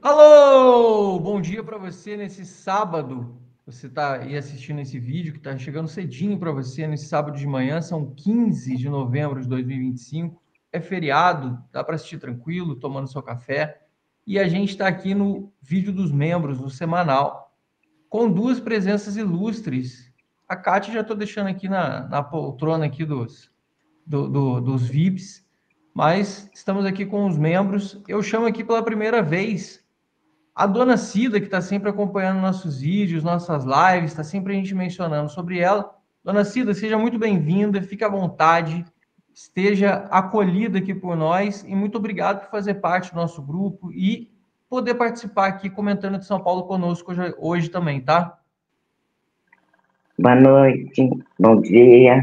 Alô! Bom dia para você nesse sábado. Você está aí assistindo esse vídeo que está chegando cedinho para você nesse sábado de manhã. São 15 de novembro de 2025. É feriado, dá para assistir tranquilo, tomando seu café. E a gente está aqui no vídeo dos membros, no semanal, com duas presenças ilustres. A Kátia já estou deixando aqui na poltrona aqui dos VIPs, mas estamos aqui com os membros. Eu chamo aqui pela primeira vez a dona Cida, que está sempre acompanhando nossos vídeos, nossas lives, está sempre a gente mencionando sobre ela. Dona Cida, seja muito bem-vinda, fique à vontade, esteja acolhida aqui por nós e muito obrigado por fazer parte do nosso grupo e poder participar aqui comentando de São Paulo conosco hoje também, tá? Boa noite, bom dia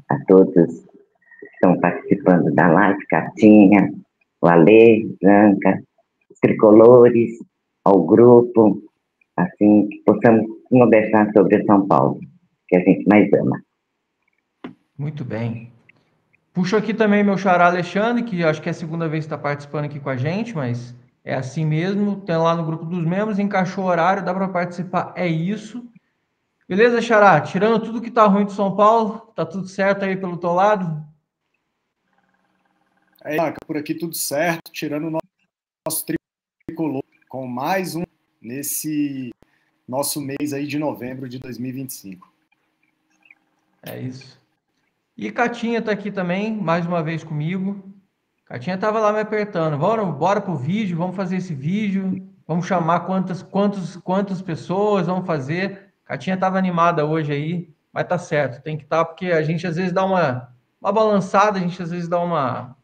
a todos que estão participando da live, Catinha, o Alê, Blanca, os tricolores, ao grupo, assim, que possamos conversar sobre São Paulo, que a gente mais ama. Muito bem. Puxo aqui também meu xará Alexandre, que acho que é a segunda vez que está participando aqui com a gente, mas é assim mesmo. Tem lá no grupo dos membros, encaixou o horário, dá para participar, é isso. Beleza, Xará? Tirando tudo que tá ruim de São Paulo, tá tudo certo aí pelo teu lado? Por aqui tudo certo, tirando o nosso tricolor com mais um nesse nosso mês aí de novembro de 2025. É isso. E Catinha tá aqui também, mais uma vez comigo. Catinha tava lá me apertando. Bora pro vídeo, vamos fazer esse vídeo. Vamos chamar quantas pessoas vamos fazer. Catinha tava animada hoje aí, mas tá certo, tem que estar, porque a gente às vezes dá uma balançada, a gente às vezes dá uma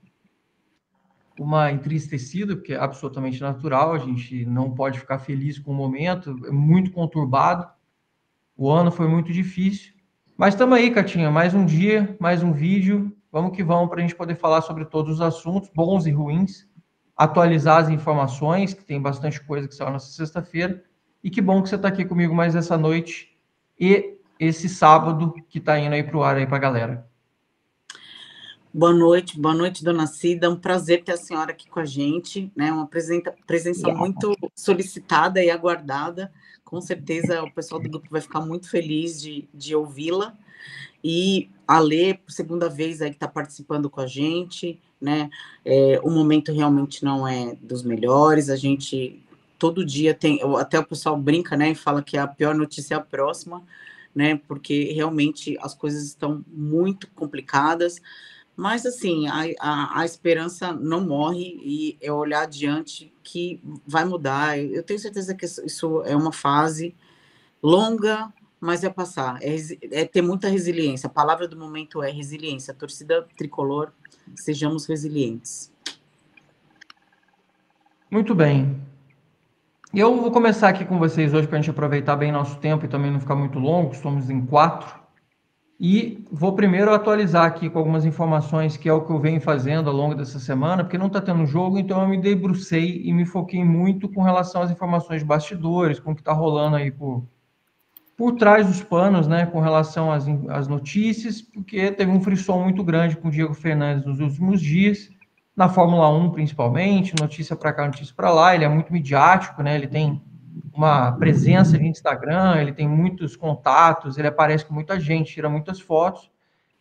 entristecida, porque é absolutamente natural, a gente não pode ficar feliz com o momento, é muito conturbado, o ano foi muito difícil, mas estamos aí, Catinha, mais um dia, mais um vídeo, vamos que vamos para a gente poder falar sobre todos os assuntos, bons e ruins, atualizar as informações, que tem bastante coisa que saiu nessa sexta-feira, e que bom que você está aqui comigo mais essa noite e esse sábado que está indo aí para o ar aí para a galera. Boa noite, dona Cida. É um prazer ter a senhora aqui com a gente, né? Uma presença muito solicitada e aguardada. Com certeza o pessoal do grupo vai ficar muito feliz de ouvi-la. E a Lê, por segunda vez aí que está participando com a gente, né? O momento realmente não é dos melhores. A gente todo dia tem, até o pessoal brinca, né? E fala que a pior notícia é a próxima, né? Porque realmente as coisas estão muito complicadas. Mas, assim, a esperança não morre e é olhar adiante que vai mudar. Eu tenho certeza que isso é uma fase longa, mas é passar. É ter muita resiliência. A palavra do momento é resiliência. A torcida tricolor, sejamos resilientes. Muito bem. Eu vou começar aqui com vocês hoje para a gente aproveitar bem nosso tempo e também não ficar muito longo, estamos em 4. E vou primeiro atualizar aqui com algumas informações, que é o que eu venho fazendo ao longo dessa semana, porque não está tendo jogo, então eu me debrucei e me foquei muito com relação às informações de bastidores, com o que está rolando aí por trás dos panos, né, com relação às notícias, porque teve um frisson muito grande com o Diego Fernandes nos últimos dias, na Fórmula 1 principalmente, notícia para cá, notícia para lá, ele é muito midiático, né, ele tem uma presença de Instagram, ele tem muitos contatos, ele aparece com muita gente, tira muitas fotos,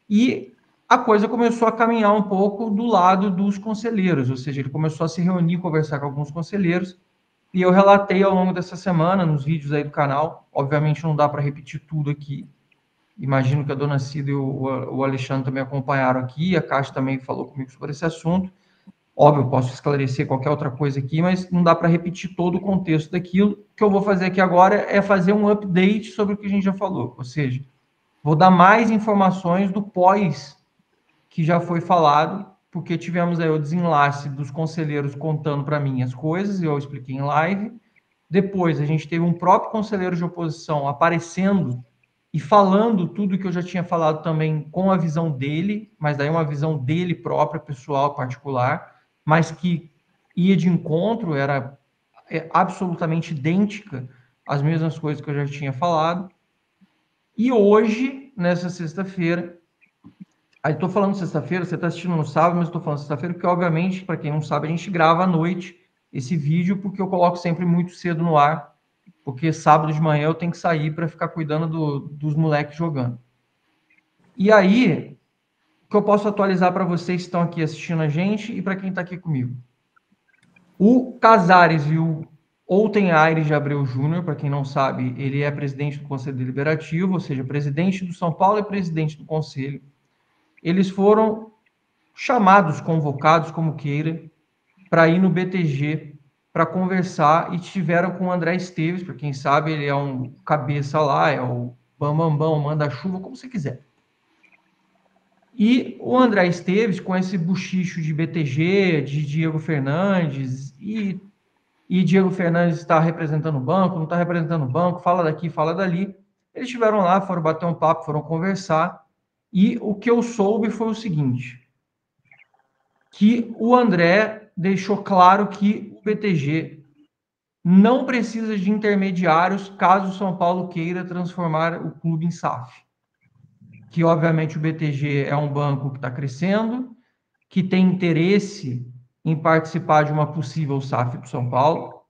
e a coisa começou a caminhar um pouco do lado dos conselheiros, ou seja, ele começou a se reunir, conversar com alguns conselheiros, e eu relatei ao longo dessa semana, nos vídeos aí do canal, obviamente não dá para repetir tudo aqui, imagino que a dona Cida e o Alexandre também acompanharam aqui, a Cátia também falou comigo sobre esse assunto, óbvio, eu posso esclarecer qualquer outra coisa aqui, mas não dá para repetir todo o contexto daquilo. O que eu vou fazer aqui agora é fazer um update sobre o que a gente já falou, ou seja, vou dar mais informações do pós que já foi falado, porque tivemos aí o desenlace dos conselheiros contando para mim as coisas, e eu expliquei em live. Depois, a gente teve um próprio conselheiro de oposição aparecendo e falando tudo que eu já tinha falado também com a visão dele, mas daí uma visão dele própria, pessoal, particular, mas que ia de encontro, era absolutamente idêntica às mesmas coisas que eu já tinha falado. E hoje, nessa sexta-feira, aí estou falando sexta-feira, você está assistindo no sábado, mas estou falando sexta-feira, porque, obviamente, para quem não sabe, a gente grava à noite, esse vídeo, porque eu coloco sempre muito cedo no ar, porque sábado de manhã eu tenho que sair para ficar cuidando dos moleques jogando. E aí, o que eu posso atualizar para vocês que estão aqui assistindo a gente e para quem está aqui comigo? O Casares Outen Aires de Abreu Júnior, para quem não sabe, ele é presidente do Conselho Deliberativo, ou seja, presidente do São Paulo e presidente do Conselho. Eles foram chamados, convocados, como queira, para ir no BTG para conversar e estiveram com o André Esteves, para quem sabe, ele é um cabeça lá, é o bambambão, manda-chuva, como você quiser. E o André Esteves, com esse buchicho de BTG, de Diego Fernandes, e Diego Fernandes está representando o banco, não está representando o banco, fala daqui, fala dali. Eles estiveram lá, foram bater um papo, foram conversar, e o que eu soube foi o seguinte, que o André deixou claro que o BTG não precisa de intermediários caso o São Paulo queira transformar o clube em SAF. Que, obviamente, o BTG é um banco que está crescendo, que tem interesse em participar de uma possível SAF do São Paulo.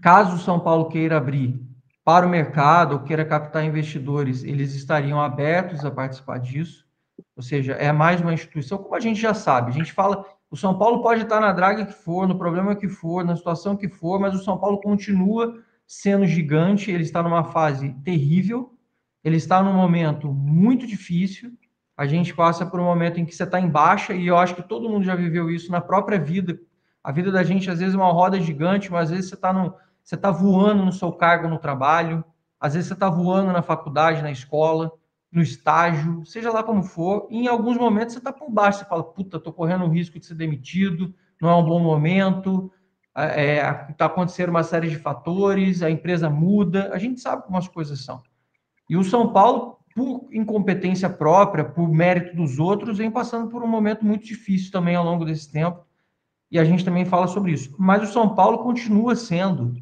Caso o São Paulo queira abrir para o mercado ou queira captar investidores, eles estariam abertos a participar disso. Ou seja, é mais uma instituição, como a gente já sabe. A gente fala, o São Paulo pode estar na draga que for, no problema que for, na situação que for, mas o São Paulo continua sendo gigante, ele está numa fase terrível, ele está num momento muito difícil. A gente passa por um momento em que você está em baixa, e eu acho que todo mundo já viveu isso na própria vida. A vida da gente, às vezes, é uma roda gigante, mas às vezes você está voando no seu cargo no trabalho, às vezes você está voando na faculdade, na escola, no estágio, seja lá como for, e em alguns momentos você está por baixo, você fala, puta, estou correndo o risco de ser demitido, não é um bom momento, está acontecendo uma série de fatores, a empresa muda, a gente sabe como as coisas são. E o São Paulo, por incompetência própria, por mérito dos outros, vem passando por um momento muito difícil também ao longo desse tempo, e a gente também fala sobre isso. Mas o São Paulo continua sendo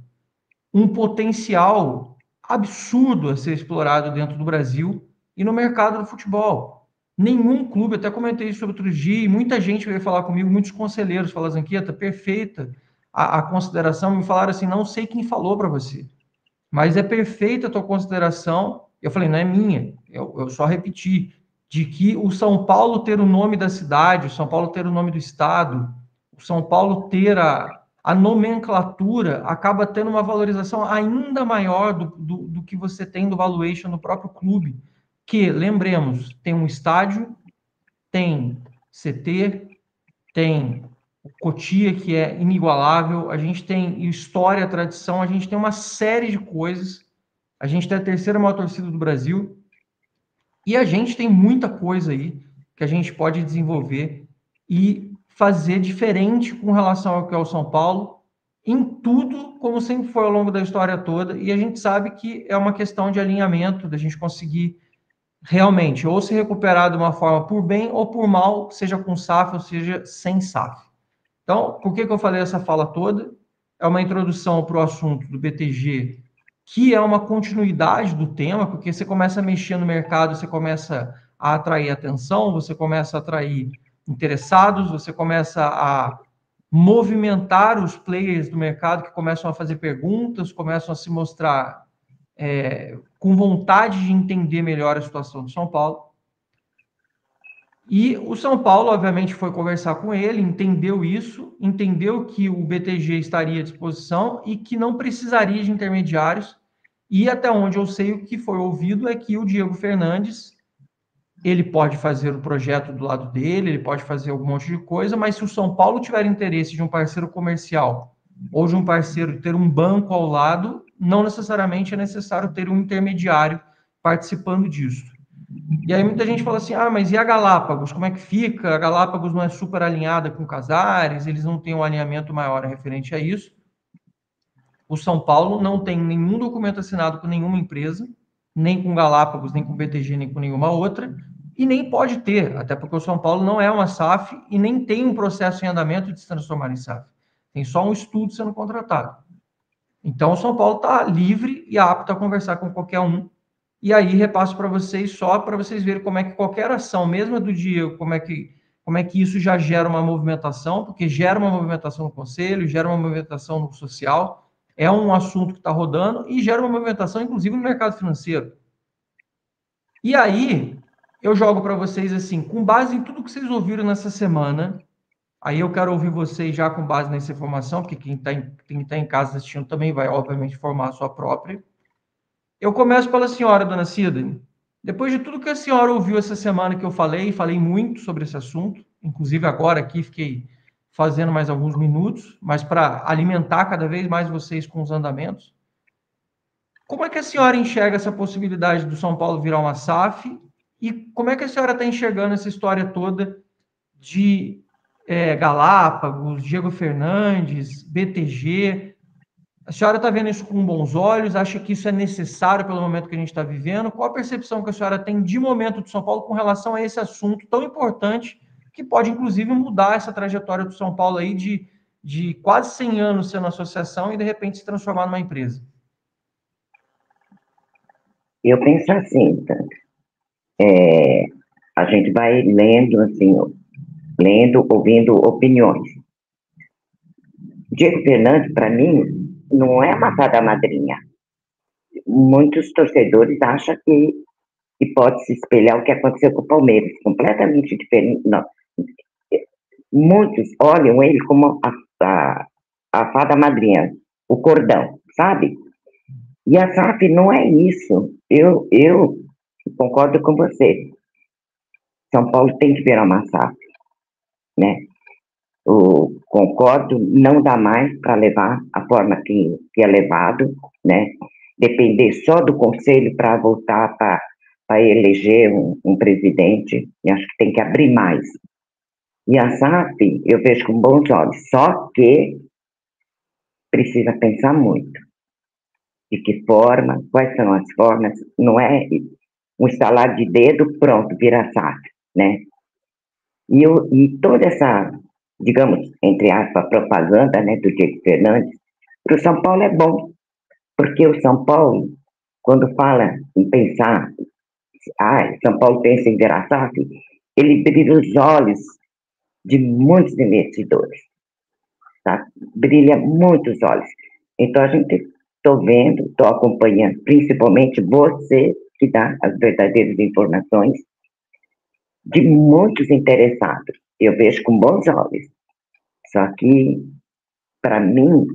um potencial absurdo a ser explorado dentro do Brasil e no mercado do futebol. Nenhum clube, até comentei isso outro dia, e muita gente veio falar comigo, muitos conselheiros falaram, Zanqueta, perfeita a consideração, me falaram assim, não sei quem falou para você, mas é perfeita a tua consideração. Eu falei, não é minha, eu só repeti, de que o São Paulo ter o nome da cidade, o São Paulo ter o nome do estado, o São Paulo ter a nomenclatura, acaba tendo uma valorização ainda maior do que você tem do valuation no próprio clube, que, lembremos, tem um estádio, tem CT, tem o Cotia, que é inigualável, a gente tem história, tradição, a gente tem uma série de coisas, a gente tem a terceira maior torcida do Brasil, e a gente tem muita coisa aí que a gente pode desenvolver e fazer diferente com relação ao que é o São Paulo, em tudo, como sempre foi ao longo da história toda, e a gente sabe que é uma questão de alinhamento, da gente conseguir realmente ou se recuperar de uma forma por bem ou por mal, seja com SAF ou seja sem SAF. Então, por que eu falei essa fala toda? É uma introdução para o assunto do BTG, que é uma continuidade do tema, porque você começa a mexer no mercado, você começa a atrair atenção, você começa a atrair interessados, você começa a movimentar os players do mercado que começam a fazer perguntas, começam a se mostrar com vontade de entender melhor a situação do São Paulo. E o São Paulo, obviamente, foi conversar com ele, entendeu isso, entendeu que o BTG estaria à disposição e que não precisaria de intermediários. E até onde eu sei, o que foi ouvido é que o Diego Fernandes, ele pode fazer o projeto do lado dele, ele pode fazer algum monte de coisa, mas se o São Paulo tiver interesse de um parceiro comercial ou de um parceiro ter um banco ao lado, não necessariamente é necessário ter um intermediário participando disso. E aí muita gente fala assim, mas e a Galápagos? Como é que fica? A Galápagos não é super alinhada com Casares, eles não têm um alinhamento maior referente a isso. O São Paulo não tem nenhum documento assinado com nenhuma empresa, nem com Galápagos, nem com BTG, nem com nenhuma outra, e nem pode ter, até porque o São Paulo não é uma SAF e nem tem um processo em andamento de se transformar em SAF. Tem só um estudo sendo contratado. Então, o São Paulo está livre e apto a conversar com qualquer um. E aí, repasso para vocês, só para vocês verem como é que qualquer ação, mesmo do dia, como é que como é que isso já gera uma movimentação, porque gera uma movimentação no conselho, gera uma movimentação no social, é um assunto que está rodando e gera uma movimentação, inclusive, no mercado financeiro. E aí, eu jogo para vocês assim, com base em tudo que vocês ouviram nessa semana, aí eu quero ouvir vocês já com base nessa informação, porque quem está em casa assistindo também vai, obviamente, formar a sua própria. Eu começo pela senhora, dona Cida. Depois de tudo que a senhora ouviu essa semana que eu falei muito sobre esse assunto, inclusive agora aqui fiquei fazendo mais alguns minutos, mas para alimentar cada vez mais vocês com os andamentos. Como é que a senhora enxerga essa possibilidade do São Paulo virar uma SAF? E como é que a senhora está enxergando essa história toda de Galápagos, Diego Fernandes, BTG? A senhora está vendo isso com bons olhos? Acha que isso é necessário pelo momento que a gente está vivendo? Qual a percepção que a senhora tem de momento de São Paulo com relação a esse assunto tão importante que pode, inclusive, mudar essa trajetória do São Paulo aí de quase 100 anos sendo associação e, de repente, se transformar numa empresa? Eu penso assim, a gente vai lendo, assim, ouvindo opiniões. Diego Fernandes, para mim, não é uma fada madrinha. Muitos torcedores acham que pode se espelhar o que aconteceu com o Palmeiras, completamente diferente. Não. Muitos olham ele como a fada madrinha, o cordão, sabe? E a SAF não é isso. Eu concordo com você. São Paulo tem que virar uma SAF, né? Concordo, não dá mais para levar a forma que é levado, né? Depender só do conselho para voltar para eleger um presidente, e acho que tem que abrir mais. E a SAF, eu vejo com bons olhos, só que precisa pensar muito. De que forma, quais são as formas, não é um estalar de dedo, pronto, vira SAF, né? E toda essa, digamos, entre aspas, propaganda, né, do Diego Fernandes, para o São Paulo é bom, porque o São Paulo, quando fala em pensar, São Paulo pensa em virar SAF, ele brilha os olhos de muitos investidores, tá? Brilha muitos olhos. Então, a gente, estou acompanhando, principalmente você, que dá as verdadeiras informações, de muitos interessados. Eu vejo com bons olhos. Só que, para mim,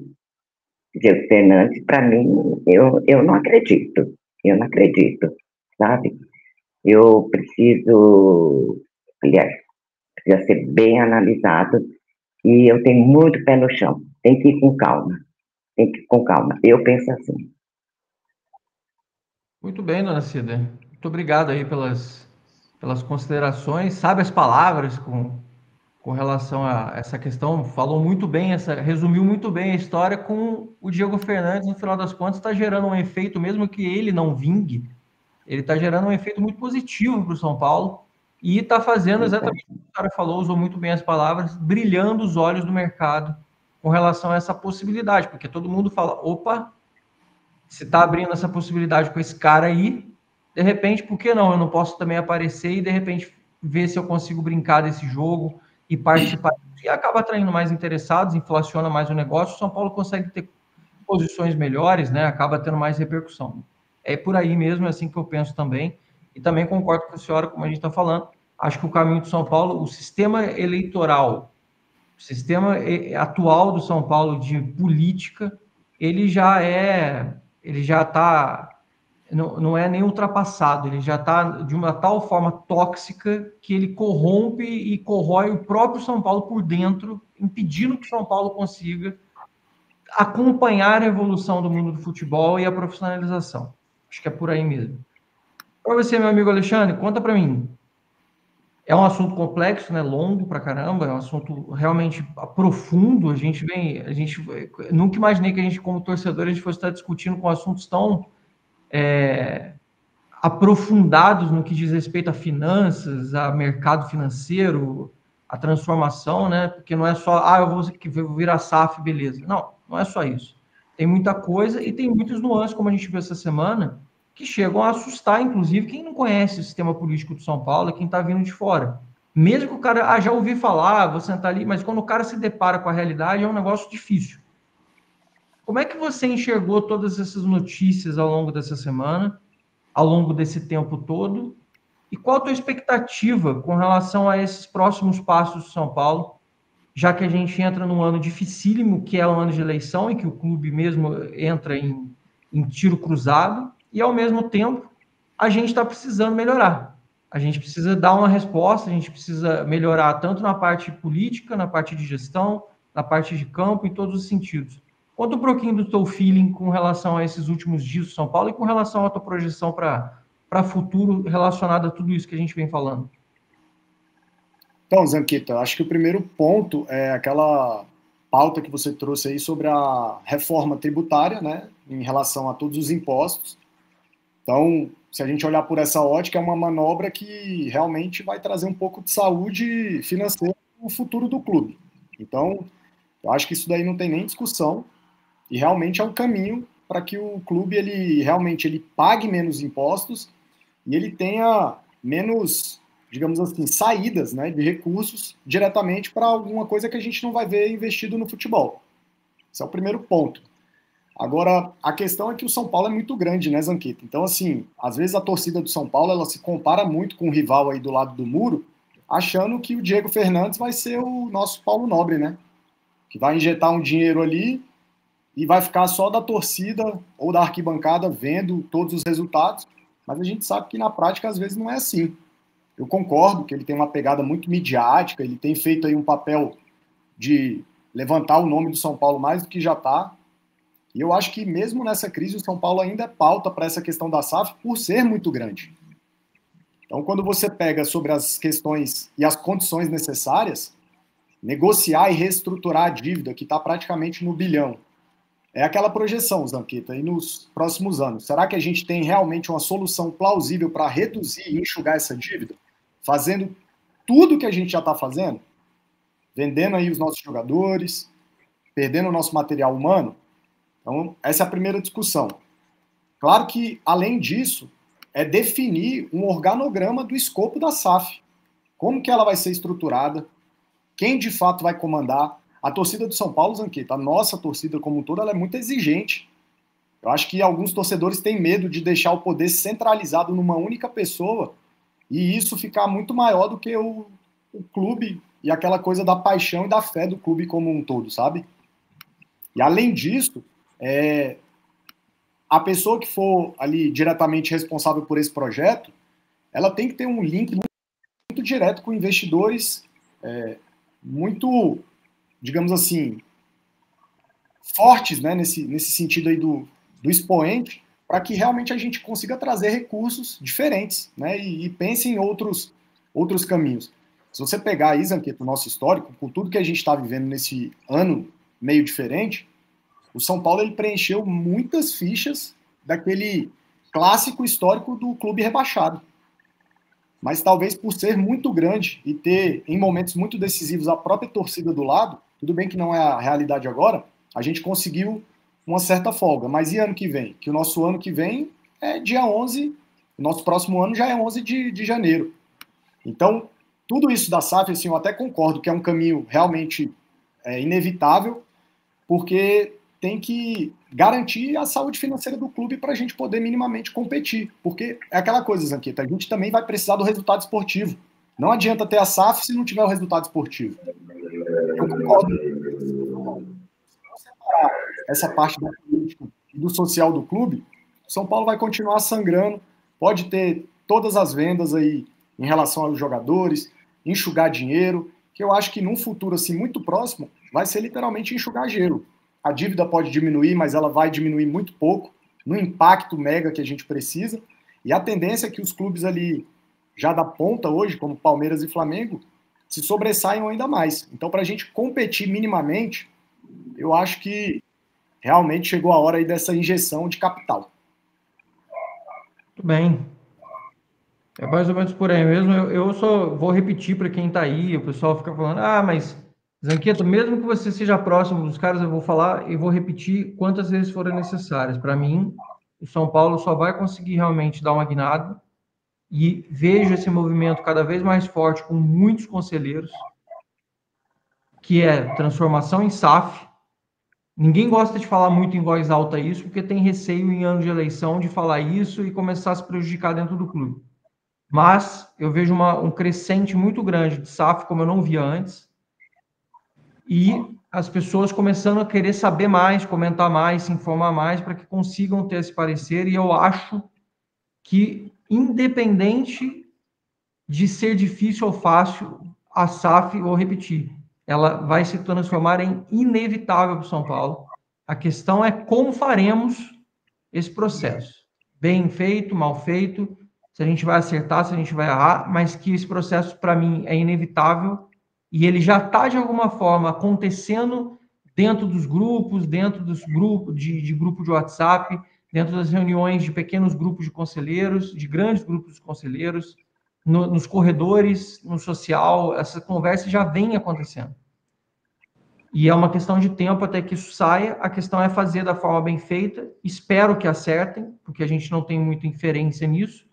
Diego Fernandes, para mim, eu não acredito. Eu não acredito, sabe? Eu preciso, aliás, precisa ser bem analisado e eu tenho muito pé no chão. Tem que ir com calma. Tem que ir com calma. Eu penso assim. Muito bem, dona Cida. Muito obrigado aí pelas considerações. Sabe as palavras com relação a essa questão. Falou muito bem, resumiu muito bem a história com o Diego Fernandes. No final das contas, está gerando um efeito, mesmo que ele não vingue, ele está gerando um efeito muito positivo para o São Paulo e está fazendo exatamente o que a senhora falou, usou muito bem as palavras, brilhando os olhos do mercado com relação a essa possibilidade, porque todo mundo fala, opa, se está abrindo essa possibilidade com esse cara aí, de repente, por que não? Eu não posso também aparecer e, de repente, ver se eu consigo brincar desse jogo e participar. E acaba atraindo mais interessados, inflaciona mais o negócio, o São Paulo consegue ter posições melhores, né? Acaba tendo mais repercussão. É por aí mesmo, é assim que eu penso também. E também concordo com a senhora, como a gente está falando. Acho que o caminho de São Paulo, o sistema eleitoral, o sistema atual do São Paulo de política, ele já está, não é nem ultrapassado, ele já está de uma tal forma tóxica que ele corrompe e corrói o próprio São Paulo por dentro, impedindo que o São Paulo consiga acompanhar a evolução do mundo do futebol e a profissionalização. Acho que é por aí mesmo. Para você, meu amigo Alexandre, conta para mim. É um assunto complexo, né? Longo pra caramba, é um assunto realmente profundo. A gente nunca imaginei que a gente, como torcedor, a gente fosse estar discutindo com assuntos tão aprofundados no que diz respeito a finanças, a mercado financeiro, a transformação, né? Porque não é só, eu vou virar SAF, beleza. Não é só isso. Tem muita coisa e tem muitos nuances, como a gente viu essa semana, que chegam a assustar, inclusive, quem não conhece o sistema político de São Paulo, quem está vindo de fora. Mesmo que o cara, já ouvi falar, vou sentar ali, mas quando o cara se depara com a realidade, é um negócio difícil. Como é que você enxergou todas essas notícias ao longo dessa semana, ao longo desse tempo todo? E qual a tua expectativa com relação a esses próximos passos do São Paulo, já que a gente entra num ano dificílimo, que é o ano de eleição, em que o clube mesmo entra em tiro cruzado, e ao mesmo tempo a gente está precisando melhorar. A gente precisa dar uma resposta, a gente precisa melhorar tanto na parte política, na parte de gestão, na parte de campo, em todos os sentidos. Conta um pouquinho do teu feeling com relação a esses últimos dias do São Paulo e com relação à tua projeção para futuro relacionado a tudo isso que a gente vem falando. Então, Zanquita, acho que o primeiro ponto é aquela pauta que você trouxe aí sobre a reforma tributária, né, em relação a todos os impostos. Então, se a gente olhar por essa ótica, é uma manobra que realmente vai trazer um pouco de saúde financeira no futuro do clube. Então, eu acho que isso daí não tem nem discussão e realmente é um caminho para que o clube ele pague menos impostos e ele tenha menos, digamos assim, saídas, né, de recursos diretamente para alguma coisa que a gente não vai ver investido no futebol. Esse é o primeiro ponto. Agora, a questão é que o São Paulo é muito grande, né, Zanqueta? Então, assim, às vezes a torcida do São Paulo, ela se compara muito com o rival aí do lado do muro, achando que o Diego Fernandes vai ser o nosso Paulo Nobre, né? Que vai injetar um dinheiro ali e vai ficar só da torcida ou da arquibancada vendo todos os resultados, mas a gente sabe que na prática às vezes não é assim. Eu concordo que ele tem uma pegada muito midiática, ele tem feito aí um papel de levantar o nome do São Paulo mais do que já está. E eu acho que mesmo nessa crise o São Paulo ainda é pauta para essa questão da SAF por ser muito grande. Então, quando você pega sobre as questões e as condições necessárias, negociar e reestruturar a dívida, que está praticamente no bilhão, é aquela projeção, Zanqueta, aí nos próximos anos. Será que a gente tem realmente uma solução plausível para reduzir e enxugar essa dívida? Fazendo tudo que a gente já está fazendo? Vendendo aí os nossos jogadores, perdendo o nosso material humano? Então, essa é a primeira discussão. Claro que, além disso, é definir um organograma do escopo da SAF. Como que ela vai ser estruturada, quem de fato vai comandar. A torcida do São Paulo, Zanqueta, a nossa torcida como um todo, ela é muito exigente. Eu acho que alguns torcedores têm medo de deixar o poder centralizado numa única pessoa e isso ficar muito maior do que o clube e aquela coisa da paixão e da fé do clube como um todo, sabe? E além disso, a pessoa que for ali diretamente responsável por esse projeto, ela tem que ter um link muito direto com investidores muito, digamos assim, fortes, né, nesse sentido aí do expoente, para que realmente a gente consiga trazer recursos diferentes, né, e pense em outros caminhos. Se você pegar aí, Zanqueta, o nosso histórico, com tudo que a gente está vivendo nesse ano meio diferente, o São Paulo ele preencheu muitas fichas daquele clássico histórico do clube rebaixado. Mas talvez por ser muito grande e ter, em momentos muito decisivos, a própria torcida do lado, tudo bem que não é a realidade agora, a gente conseguiu uma certa folga. Mas e ano que vem? Que o nosso ano que vem é dia 11, o nosso próximo ano já é 11 de janeiro. Então, tudo isso da SAF, assim, eu até concordo que é um caminho realmente inevitável, porque tem que garantir a saúde financeira do clube para a gente poder minimamente competir. Porque é aquela coisa, Zanqueta, a gente também vai precisar do resultado esportivo. Não adianta ter a SAF se não tiver o resultado esportivo. Eu concordo. Se separar essa parte da política e do social do clube, São Paulo vai continuar sangrando, pode ter todas as vendas aí em relação aos jogadores, enxugar dinheiro, que eu acho que num futuro assim muito próximo vai ser literalmente enxugar gelo. A dívida pode diminuir, mas ela vai diminuir muito pouco, no impacto mega que a gente precisa, e a tendência é que os clubes ali, já da ponta hoje, como Palmeiras e Flamengo, se sobressaiam ainda mais. Então, para a gente competir minimamente, eu acho que realmente chegou a hora aí dessa injeção de capital. Muito bem. É mais ou menos por aí mesmo. Eu só vou repetir para quem está aí, o pessoal fica falando, mas Zanqueta, mesmo que você seja próximo dos caras, eu vou falar e vou repetir quantas vezes forem necessárias. Para mim, o São Paulo só vai conseguir realmente dar uma guinada e vejo esse movimento cada vez mais forte com muitos conselheiros, que é transformação em SAF. Ninguém gosta de falar muito em voz alta isso, porque tem receio em ano de eleição de falar isso e começar a se prejudicar dentro do clube. Mas eu vejo um crescente muito grande de SAF, como eu não via antes, e as pessoas começando a querer saber mais, comentar mais, se informar mais, para que consigam ter esse parecer, e eu acho que, independente de ser difícil ou fácil, a SAF, vou repetir, ela vai se transformar em inevitável para o São Paulo. A questão é como faremos esse processo. Bem feito, mal feito, se a gente vai acertar, se a gente vai errar, mas que esse processo, para mim, é inevitável e ele já está, de alguma forma, acontecendo dentro dos grupos, dentro dos grupos de grupo de WhatsApp, dentro das reuniões de pequenos grupos de conselheiros, de grandes grupos de conselheiros, nos corredores, no social, essa conversa já vem acontecendo. E é uma questão de tempo até que isso saia. A questão é fazer da forma bem feita. Espero que acertem, porque a gente não tem muita inferência nisso.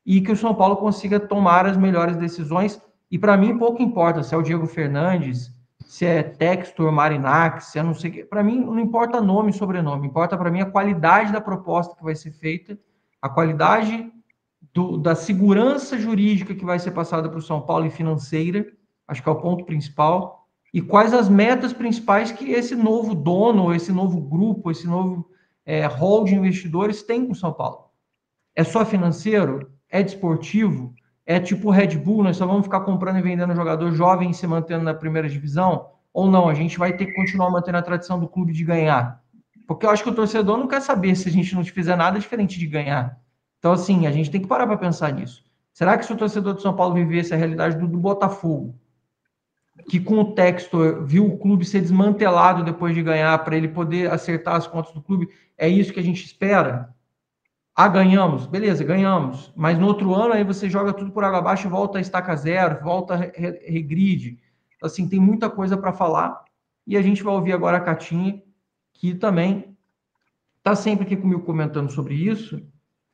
E que o São Paulo consiga tomar as melhores decisões. E para mim, pouco importa se é o Diego Fernandes, se é Textor, Marinax, se é não sei o que. Para mim, não importa nome e sobrenome. Importa para mim a qualidade da proposta que vai ser feita, a qualidade da segurança jurídica que vai ser passada para o São Paulo e financeira. Acho que é o ponto principal. E quais as metas principais que esse novo dono, esse novo grupo, esse novo hall de investidores tem com o São Paulo. É só financeiro? É desportivo? É tipo Red Bull, nós só vamos ficar comprando e vendendo jogador jovem e se mantendo na primeira divisão? Ou não, a gente vai ter que continuar mantendo a tradição do clube de ganhar? Porque eu acho que o torcedor não quer saber se a gente não fizer nada diferente de ganhar. Então, assim, a gente tem que parar para pensar nisso. Será que se o torcedor do São Paulo vivesse a realidade do Botafogo, que com o Textor viu o clube ser desmantelado depois de ganhar para ele poder acertar as contas do clube, é isso que a gente espera? Ah, ganhamos, beleza, ganhamos, mas no outro ano aí você joga tudo por água abaixo e volta a estaca zero, volta a regride. Assim, tem muita coisa para falar e a gente vai ouvir agora a Catinha, que também está sempre aqui comigo comentando sobre isso.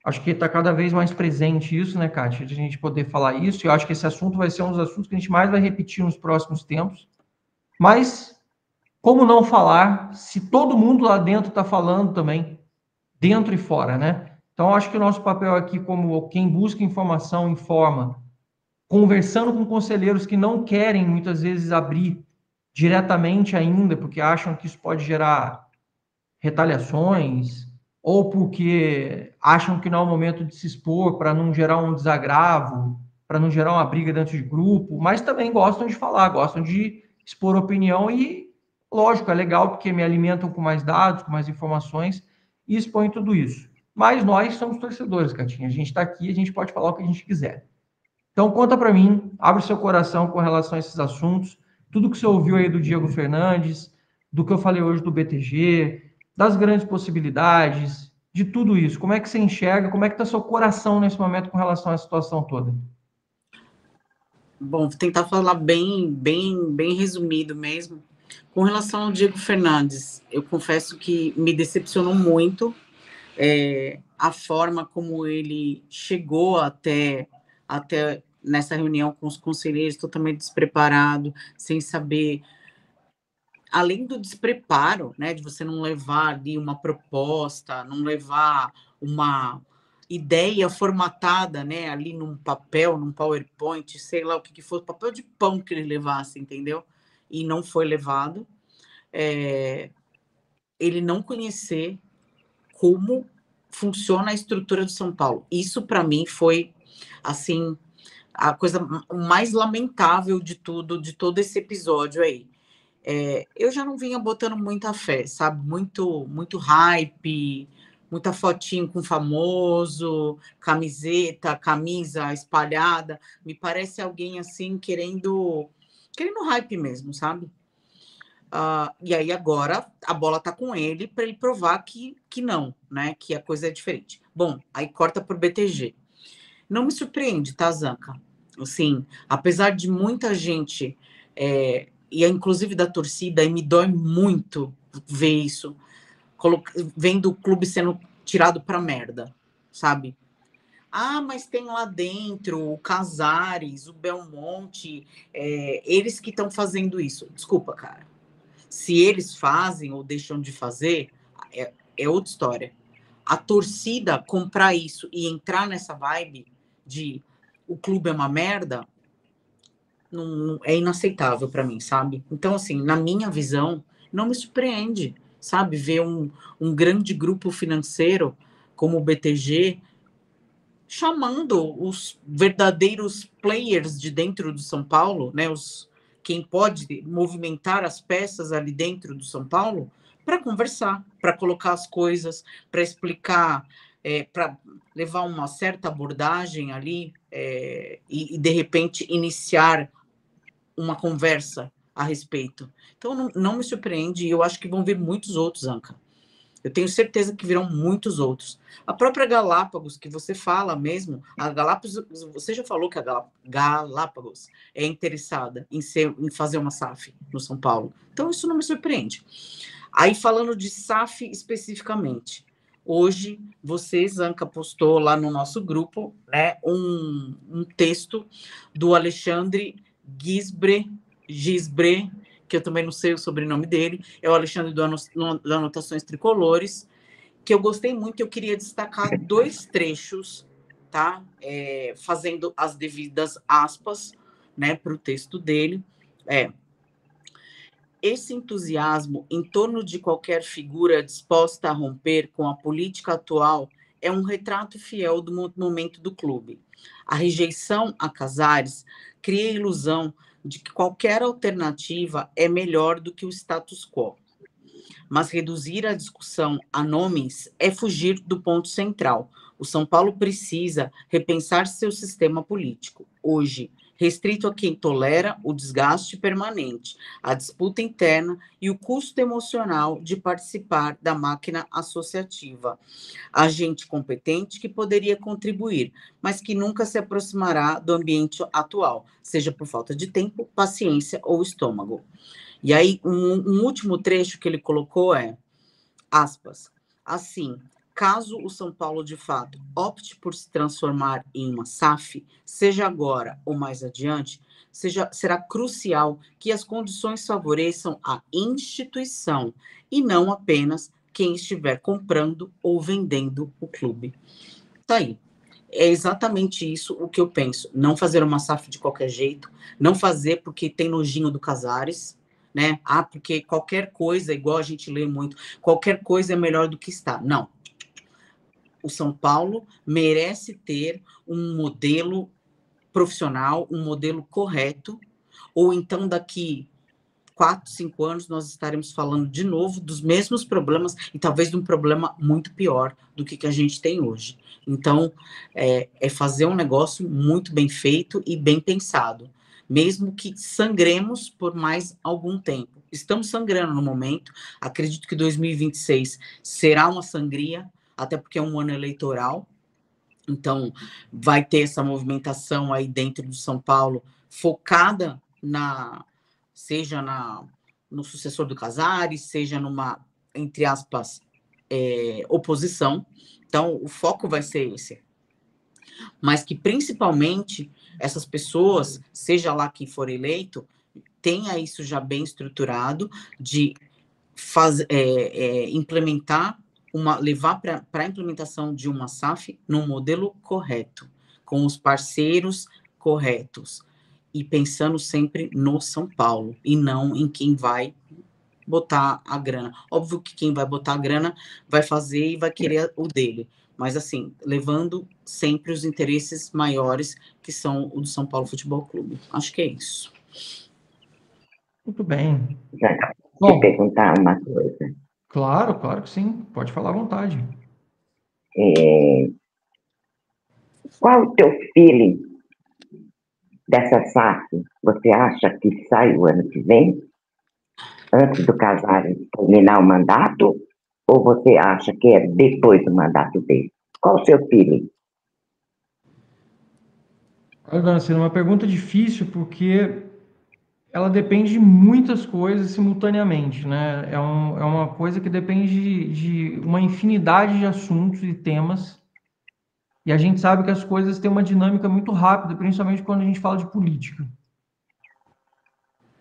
Acho que está cada vez mais presente isso, né, Kátia? De a gente poder falar isso. E eu acho que esse assunto vai ser um dos assuntos que a gente mais vai repetir nos próximos tempos. Mas, como não falar se todo mundo lá dentro está falando também, dentro e fora, né? Então, acho que o nosso papel aqui, como quem busca informação, informa, conversando com conselheiros que não querem, muitas vezes, abrir diretamente ainda, porque acham que isso pode gerar retaliações, ou porque acham que não é o momento de se expor para não gerar um desagravo, para não gerar uma briga dentro de grupo, mas também gostam de falar, gostam de expor opinião e, lógico, é legal porque me alimentam com mais dados, com mais informações e expõem tudo isso. Mas nós somos torcedores, Catinha, a gente está aqui, a gente pode falar o que a gente quiser. Então, conta para mim, abre seu coração com relação a esses assuntos, tudo que você ouviu aí do Diego Fernandes, do que eu falei hoje do BTG, das grandes possibilidades, de tudo isso. Como é que você enxerga, como é que está seu coração nesse momento com relação à situação toda? Bom, vou tentar falar bem resumido mesmo. Com relação ao Diego Fernandes, eu confesso que me decepcionou muito a forma como ele chegou até nessa reunião com os conselheiros, totalmente despreparado, sem saber, além do despreparo, né, de você não levar ali uma proposta, não levar uma ideia formatada, né, ali num papel, num PowerPoint, sei lá o que for, papel de pão que ele levasse, entendeu? E não foi levado. Ele não conhecer como funciona a estrutura do São Paulo. Isso, para mim, foi, assim, a coisa mais lamentável de tudo, de todo esse episódio aí. Eu já não vinha botando muita fé, sabe? Muito hype, muita fotinho com famoso, camisa espalhada. Me parece alguém, assim, querendo hype mesmo, sabe? E aí agora a bola tá com ele para ele provar que não, né? Que a coisa é diferente. Bom, aí corta pro BTG. Não me surpreende, tá, Zanca? Assim, apesar de muita gente, e inclusive da torcida, e me dói muito ver isso, vendo o clube sendo tirado pra merda, sabe? Ah, mas tem lá dentro o Casares, o Belmonte, eles que estão fazendo isso. Desculpa, cara. Se eles fazem ou deixam de fazer, é outra história. A torcida comprar isso e entrar nessa vibe de o clube é uma merda, não, é inaceitável para mim, sabe? Então, assim, na minha visão, não me surpreende, sabe? Ver um grande grupo financeiro como o BTG chamando os verdadeiros players de dentro do São Paulo, né? Quem pode movimentar as peças ali dentro do São Paulo, para conversar, para colocar as coisas, para explicar, para levar uma certa abordagem ali e, de repente, iniciar uma conversa a respeito. Então, não me surpreende, e eu acho que vão vir muitos outros, Anca. Eu tenho certeza que virão muitos outros. A própria Galápagos, que você fala mesmo, a Galápagos, você já falou que a Galápagos é interessada em fazer uma SAF no São Paulo. Então, isso não me surpreende. Aí, falando de SAF especificamente, hoje, você, Zanca, postou lá no nosso grupo, né, um texto do Alexandre Gisbre, que eu também não sei o sobrenome dele, é o Alexandre do Anotações Tricolores, que eu gostei muito. Eu queria destacar 2 trechos, tá? Fazendo as devidas aspas, né, para o texto dele. Esse entusiasmo em torno de qualquer figura disposta a romper com a política atual é um retrato fiel do momento do clube. A rejeição a Casares cria a ilusão de que qualquer alternativa é melhor do que o status quo. Mas reduzir a discussão a nomes é fugir do ponto central. O São Paulo precisa repensar seu sistema político. Hoje, restrito a quem tolera o desgaste permanente, a disputa interna e o custo emocional de participar da máquina associativa. Agente competente que poderia contribuir, mas que nunca se aproximará do ambiente atual, seja por falta de tempo, paciência ou estômago. E aí, um último trecho que ele colocou aspas, assim, caso o São Paulo, de fato, opte por se transformar em uma SAF, seja agora ou mais adiante, será crucial que as condições favoreçam a instituição e não apenas quem estiver comprando ou vendendo o clube. Tá aí. É exatamente isso o que eu penso. Não fazer uma SAF de qualquer jeito, não fazer porque tem nojinho do Casares, né? Ah, porque qualquer coisa, igual a gente lê muito, qualquer coisa é melhor do que está. Não. O São Paulo merece ter um modelo profissional, um modelo correto, ou então daqui 4, 5 anos nós estaremos falando de novo dos mesmos problemas e talvez de um problema muito pior do que a gente tem hoje. Então, é fazer um negócio muito bem feito e bem pensado, mesmo que sangremos por mais algum tempo. Estamos sangrando no momento, acredito que 2026 será uma sangria, até porque é um ano eleitoral, então vai ter essa movimentação aí dentro do São Paulo, focada seja no sucessor do Casares, seja numa, entre aspas, oposição. Então, o foco vai ser esse. Mas que, principalmente, essas pessoas, seja lá quem for eleito, tenha isso já bem estruturado, de implementar, levar para a implementação de uma SAF num modelo correto, com os parceiros corretos, e pensando sempre no São Paulo, e não em quem vai botar a grana. Óbvio que quem vai botar a grana vai fazer e vai querer o dele, mas assim, levando sempre os interesses maiores, que são o do São Paulo Futebol Clube. Acho que é isso. Muito bem. Já vou perguntar uma coisa. Claro, claro que sim. Pode falar à vontade. Qual o teu feeling dessa SAF? Você acha que sai o ano que vem? Antes do Casares terminar o mandato? Ou você acha que é depois do mandato dele? Qual o seu feeling? Olha, dona Cida, uma pergunta difícil, porque ela depende de muitas coisas simultaneamente, né? É uma coisa que depende de uma infinidade de assuntos e temas, E a gente sabe que as coisas têm uma dinâmica muito rápida, principalmente quando a gente fala de política.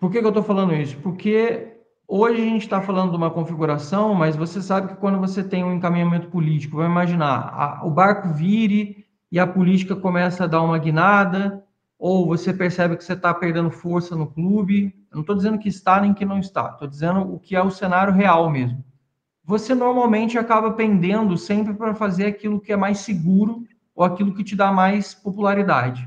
Por que eu estou falando isso? Porque hoje a gente está falando de uma configuração, mas você sabe que quando você tem um encaminhamento político, vamos imaginar, o barco vire e a política começa a dar uma guinada, ou você percebe que você está perdendo força no clube. Eu não estou dizendo que está nem que não está, estou dizendo o que é o cenário real mesmo. Você normalmente acaba pendendo sempre para fazer aquilo que é mais seguro ou aquilo que te dá mais popularidade.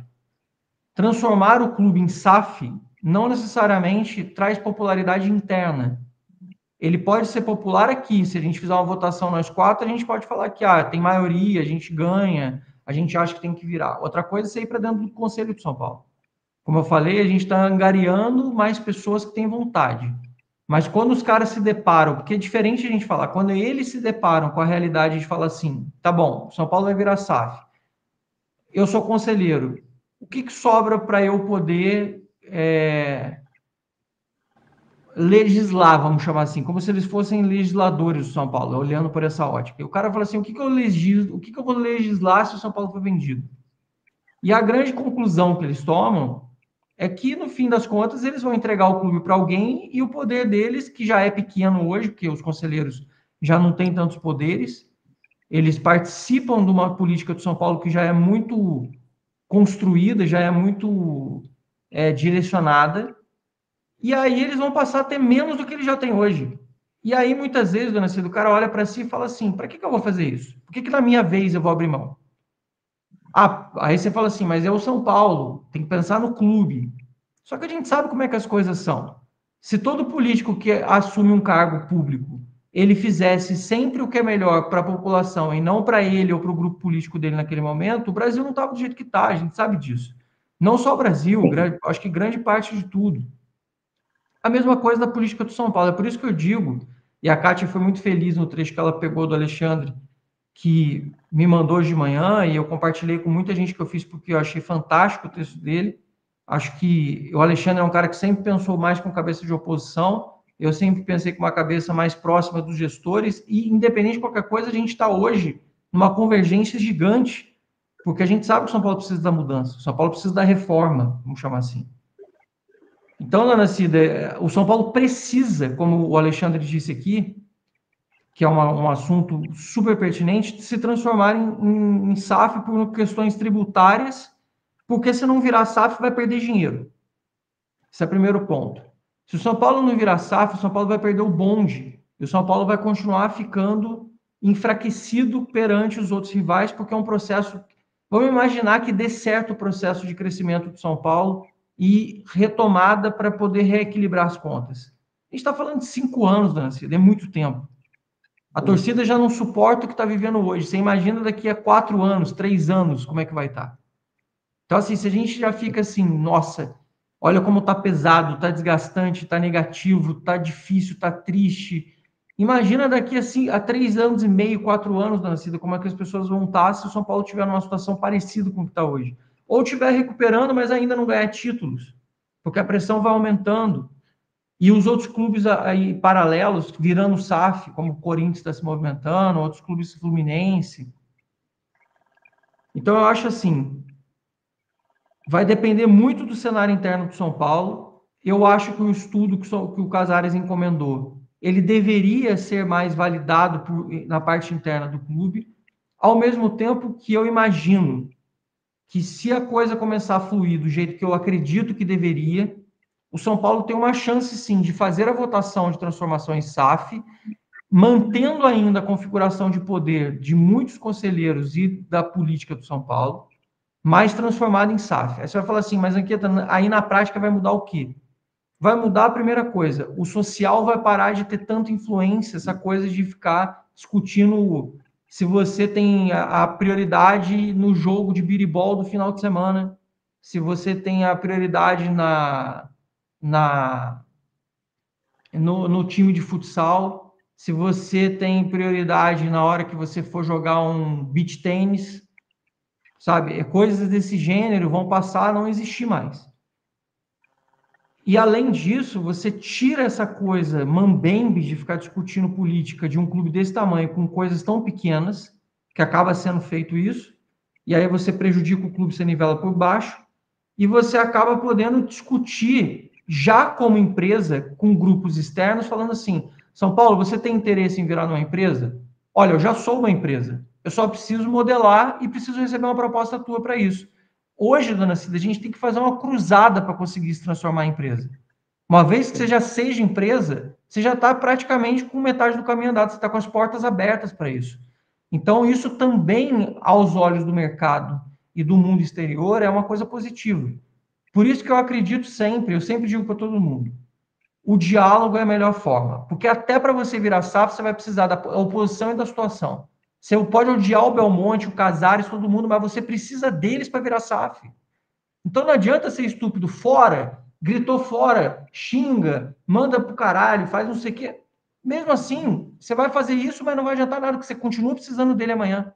Transformar o clube em SAF não necessariamente traz popularidade interna. Ele pode ser popular aqui, se a gente fizer uma votação nós quatro, a gente pode falar que tem maioria, a gente ganha, a gente acha que tem que virar. Outra coisa é você ir para dentro do Conselho de São Paulo. Como eu falei, a gente está angariando mais pessoas que têm vontade. Mas quando os caras se deparam, porque é diferente a gente falar, quando eles se deparam com a realidade de falar assim, tá bom, São Paulo vai virar SAF, eu sou conselheiro, o que sobra para eu poder legislar, vamos chamar assim, como se eles fossem legisladores do São Paulo, olhando por essa ótica. E o cara fala assim, o que eu vou legislar se o São Paulo for vendido? E a grande conclusão que eles tomam é que, no fim das contas, eles vão entregar o clube para alguém e o poder deles, que já é pequeno hoje, porque os conselheiros já não têm tantos poderes, eles participam de uma política do São Paulo que já é muito construída, já é muito direcionada, e aí eles vão passar a ter menos do que eles já têm hoje. E aí, muitas vezes, dona Cida, o cara olha para si e fala assim, para que eu vou fazer isso? Por que na minha vez eu vou abrir mão? Aí você fala assim, mas é o São Paulo, tem que pensar no clube. Só que a gente sabe como é que as coisas são. Se todo político que assume um cargo público, ele fizesse sempre o que é melhor para a população e não para ele ou para o grupo político dele naquele momento, o Brasil não estava do jeito que está, a gente sabe disso. Não só o Brasil, acho que grande parte de tudo. A mesma coisa da política do São Paulo. É por isso que eu digo, e a Kátia foi muito feliz no trecho que ela pegou do Alexandre, que me mandou hoje de manhã, e eu compartilhei com muita gente que eu fiz, porque eu achei fantástico o texto dele. Acho que o Alexandre é um cara que sempre pensou mais com cabeça de oposição, eu sempre pensei com uma cabeça mais próxima dos gestores, e independente de qualquer coisa, a gente está hoje numa convergência gigante, porque a gente sabe que o São Paulo precisa da mudança, o São Paulo precisa da reforma, vamos chamar assim. Então, dona Cida, o São Paulo precisa, como o Alexandre disse aqui, que é um assunto super pertinente, de se transformar em SAF por questões tributárias, porque se não virar SAF, vai perder dinheiro. Esse é o primeiro ponto. Se o São Paulo não virar SAF, o São Paulo vai perder o bonde, e o São Paulo vai continuar ficando enfraquecido perante os outros rivais, porque é um processo... Vamos imaginar que dê certo o processo de crescimento de São Paulo e retomada para poder reequilibrar as contas. A gente está falando de 5 anos, dona Cida, é muito tempo. A torcida já não suporta o que está vivendo hoje. Você imagina daqui a 4 anos, 3 anos, como é que vai estar? Então, assim, se a gente já fica assim, nossa, olha como está pesado, está desgastante, está negativo, está difícil, está triste. Imagina daqui a 3 anos e meio, 4 anos, dona Cida, como é que as pessoas vão estar se o São Paulo estiver numa situação parecida com o que está hoje. Ou estiver recuperando, mas ainda não ganhar títulos, porque a pressão vai aumentando. E os outros clubes aí paralelos, virando SAF, como o Corinthians está se movimentando, outros clubes Fluminense. Então, eu acho assim, vai depender muito do cenário interno do São Paulo. Eu acho que o estudo que o Casares encomendou, ele deveria ser mais validado na parte interna do clube, ao mesmo tempo que eu imagino que se a coisa começar a fluir do jeito que eu acredito que deveria, o São Paulo tem uma chance, sim, de fazer a votação de transformação em SAF, mantendo ainda a configuração de poder de muitos conselheiros e da política do São Paulo, mas transformada em SAF. Aí você vai falar assim, mas Anchieta, aí na prática vai mudar o quê? Vai mudar a primeira coisa, o social vai parar de ter tanta influência, essa coisa de ficar discutindo se você tem a prioridade no jogo de biribol do final de semana, se você tem a prioridade no time de futsal, se você tem prioridade na hora que você for jogar um beach tênis, sabe? Coisas desse gênero vão passar a não existir mais. E, além disso, você tira essa coisa mambembe de ficar discutindo política de um clube desse tamanho com coisas tão pequenas, que acaba sendo feito isso, e aí você prejudica o clube, você nivela por baixo, e você acaba podendo discutir, já como empresa, com grupos externos, falando assim, São Paulo, você tem interesse em virar uma empresa? Olha, eu já sou uma empresa, eu só preciso modelar e preciso receber uma proposta tua para isso. Hoje, dona Cida, a gente tem que fazer uma cruzada para conseguir se transformar em empresa. Uma vez que você já seja empresa, você já está praticamente com metade do caminho andado, você está com as portas abertas para isso. Então, isso também, aos olhos do mercado e do mundo exterior, é uma coisa positiva. Por isso que eu acredito sempre, eu sempre digo para todo mundo, o diálogo é a melhor forma, porque até para você virar SAF, você vai precisar da oposição e da situação. Você pode odiar o Belmonte, o Casares, todo mundo, mas você precisa deles para virar SAF. Então não adianta ser estúpido, fora, gritou fora, xinga, manda pro caralho, faz não sei o quê. Mesmo assim, você vai fazer isso, mas não vai adiantar nada, porque você continua precisando dele amanhã.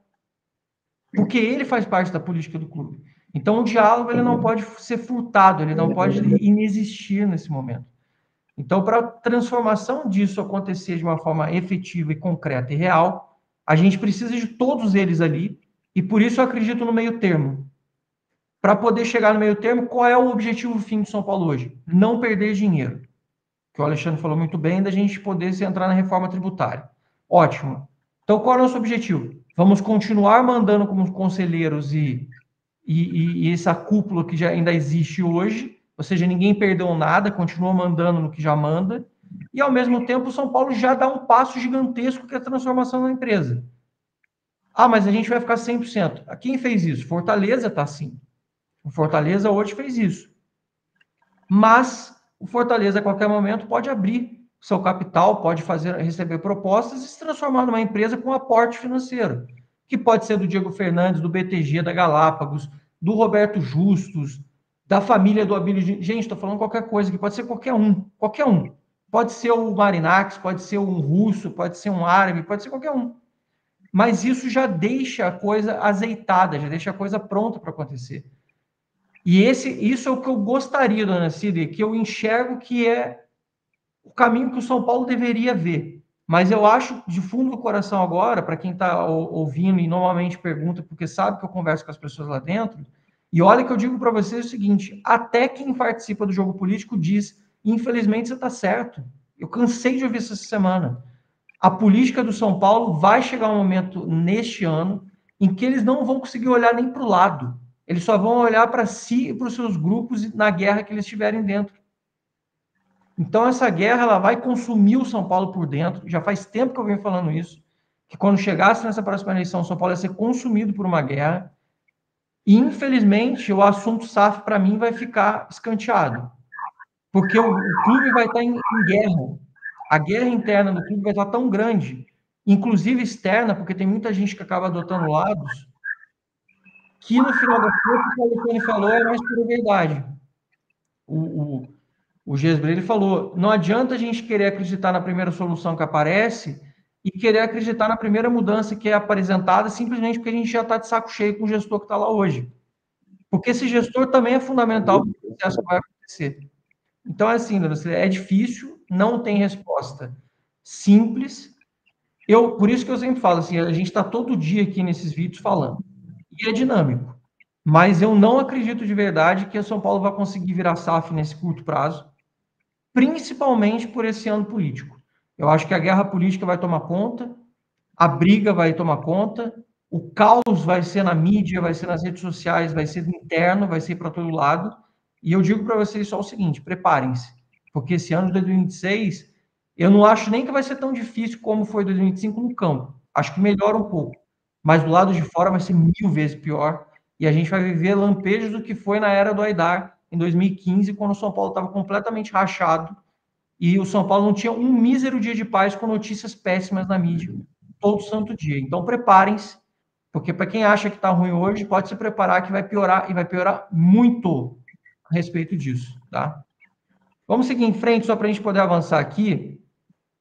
Porque ele faz parte da política do clube. Então o diálogo ele não pode ser furtado, ele não pode inexistir nesse momento. Então, para a transformação disso acontecer de uma forma efetiva e concreta e real, a gente precisa de todos eles ali, e por isso eu acredito no meio termo. Para poder chegar no meio termo, qual é o objetivo fim do São Paulo hoje? Não perder dinheiro. Que o Alexandre falou muito bem, da gente poder entrar na reforma tributária. Ótimo. Então, qual é o nosso objetivo? Vamos continuar mandando como conselheiros e essa cúpula que já ainda existe hoje, ou seja, ninguém perdeu nada, continua mandando no que já manda, e ao mesmo tempo o São Paulo já dá um passo gigantesco que é a transformação da empresa. Ah, mas a gente vai ficar 100%. Quem fez isso? Fortaleza está assim. O Fortaleza hoje fez isso. Mas o Fortaleza, a qualquer momento, pode abrir seu capital, pode receber propostas e se transformar numa empresa com aporte financeiro, que pode ser do Diego Fernandes, do BTG, da Galápagos, do Roberto Justus, da família do Abílio. Gente, estou falando qualquer coisa, que pode ser qualquer um, qualquer um. Pode ser o Marinax, pode ser um russo, pode ser um árabe, pode ser qualquer um. Mas isso já deixa a coisa azeitada, já deixa a coisa pronta para acontecer. E isso é o que eu gostaria, dona Cida, que eu enxergo que é o caminho que o São Paulo deveria ver. Mas eu acho, de fundo do coração agora, para quem está ouvindo e normalmente pergunta, porque sabe que eu converso com as pessoas lá dentro, e olha que eu digo para vocês o seguinte, até quem participa do jogo político diz, infelizmente você está certo. Eu cansei de ouvir isso essa semana. A política do São Paulo vai chegar um momento neste ano em que eles não vão conseguir olhar nem para o lado. Eles só vão olhar para si e para os seus grupos na guerra que eles estiverem dentro. Então, essa guerra ela vai consumir o São Paulo por dentro. Já faz tempo que eu venho falando isso, que quando chegasse nessa próxima eleição, o São Paulo ia ser consumido por uma guerra. E, infelizmente, o assunto SAF, para mim, vai ficar escanteado. Porque o clube vai estar em guerra. A guerra interna do clube vai estar tão grande, inclusive externa, porque tem muita gente que acaba adotando lados, que no final das contas, o que o Alexandre falou é mais pura verdade. O Gesbrer, ele falou, não adianta a gente querer acreditar na primeira solução que aparece e querer acreditar na primeira mudança que é apresentada simplesmente porque a gente já está de saco cheio com o gestor que está lá hoje. Porque esse gestor também é fundamental para o processo que vai acontecer. Então, é assim, é difícil, não tem resposta simples. Por isso que eu sempre falo, assim, a gente está todo dia aqui nesses vídeos falando. E é dinâmico. Mas eu não acredito de verdade que o São Paulo vai conseguir virar SAF nesse curto prazo, principalmente por esse ano político. Eu acho que a guerra política vai tomar conta, a briga vai tomar conta, o caos vai ser na mídia, vai ser nas redes sociais, vai ser interno, vai ser para todo lado. E eu digo para vocês só o seguinte, preparem-se, porque esse ano de 2026, eu não acho nem que vai ser tão difícil como foi 2025 no campo. Acho que melhora um pouco. Mas do lado de fora vai ser 1000 vezes pior. E a gente vai viver lampejos do que foi na era do Aidar, em 2015, quando o São Paulo estava completamente rachado e o São Paulo não tinha um mísero dia de paz com notícias péssimas na mídia, todo santo dia. Então, preparem-se, porque para quem acha que está ruim hoje, pode se preparar que vai piorar, e vai piorar muito a respeito disso, tá? Vamos seguir em frente, só para a gente poder avançar aqui,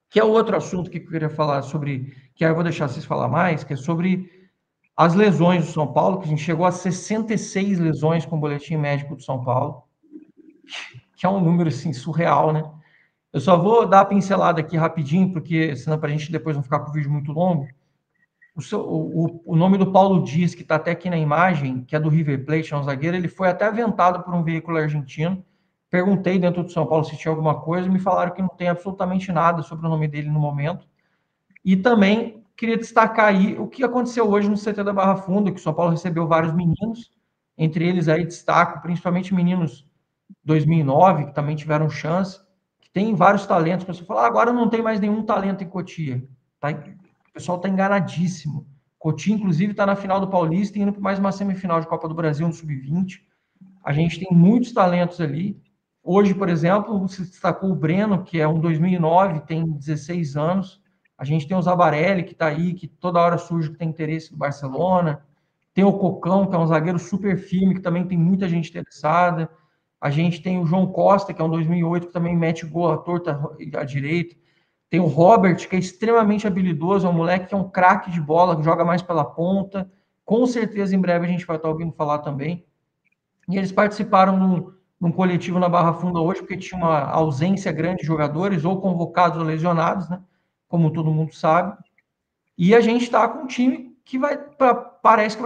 que é o outro assunto que eu queria falar sobre, que aí eu vou deixar vocês falar mais, que é sobre as lesões do São Paulo, que a gente chegou a 66 lesões com o boletim médico do São Paulo, que é um número, assim, surreal, né? Eu só vou dar a pincelada aqui rapidinho, porque senão para a gente depois não ficar com o vídeo muito longo. o nome do Paulo Dias, que está até aqui na imagem, que é do River Plate, é um zagueiro, ele foi até aventado por um veículo argentino. Perguntei dentro do São Paulo se tinha alguma coisa, me falaram que não tem absolutamente nada sobre o nome dele no momento. E também queria destacar aí o que aconteceu hoje no CT da Barra Funda, que o São Paulo recebeu vários meninos, entre eles aí destaco principalmente meninos 2009, que também tiveram chance, que tem vários talentos. A pessoa fala, agora não tem mais nenhum talento em Cotia. Tá? O pessoal está enganadíssimo. Cotia, inclusive, está na final do Paulista e indo para mais uma semifinal de Copa do Brasil no Sub-20. A gente tem muitos talentos ali. Hoje, por exemplo, se destacou o Breno, que é um 2009, tem 16 anos. A gente tem o Zabarelli, que está aí, que toda hora surge que tem interesse do Barcelona. Tem o Cocão, que é um zagueiro super firme, que também tem muita gente interessada. A gente tem o João Costa, que é um 2008, que também mete gol à torta à direita. Tem o Robert, que é extremamente habilidoso, é um moleque que é um craque de bola, que joga mais pela ponta. Com certeza, em breve, a gente vai estar ouvindo falar também. E eles participaram num coletivo na Barra Funda hoje, porque tinha uma ausência grande de jogadores, ou convocados ou lesionados, né? Como todo mundo sabe. E a gente está com um time que parece que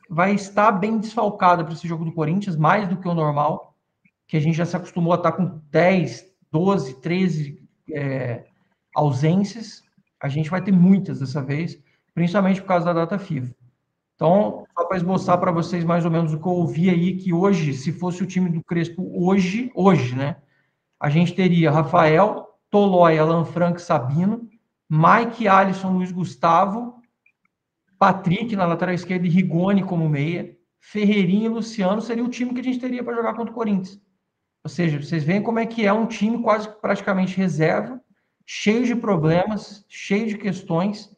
vai estar bem desfalcado para esse jogo do Corinthians, mais do que o normal, que a gente já se acostumou a estar com 10, 12, 13 ausências. A gente vai ter muitas dessa vez, principalmente por causa da data FIFA. Então, só para esboçar para vocês mais ou menos o que eu ouvi aí, que hoje, se fosse o time do Crespo hoje, né? A gente teria Rafael, Tolói, Alan Franco, Sabino, Mike, Alisson, Luiz Gustavo, Patrick na lateral esquerda e Rigoni como meia, Ferreirinha e Luciano seria o time que a gente teria para jogar contra o Corinthians. Ou seja, vocês veem como é que é um time quase praticamente reserva, cheio de problemas, cheio de questões.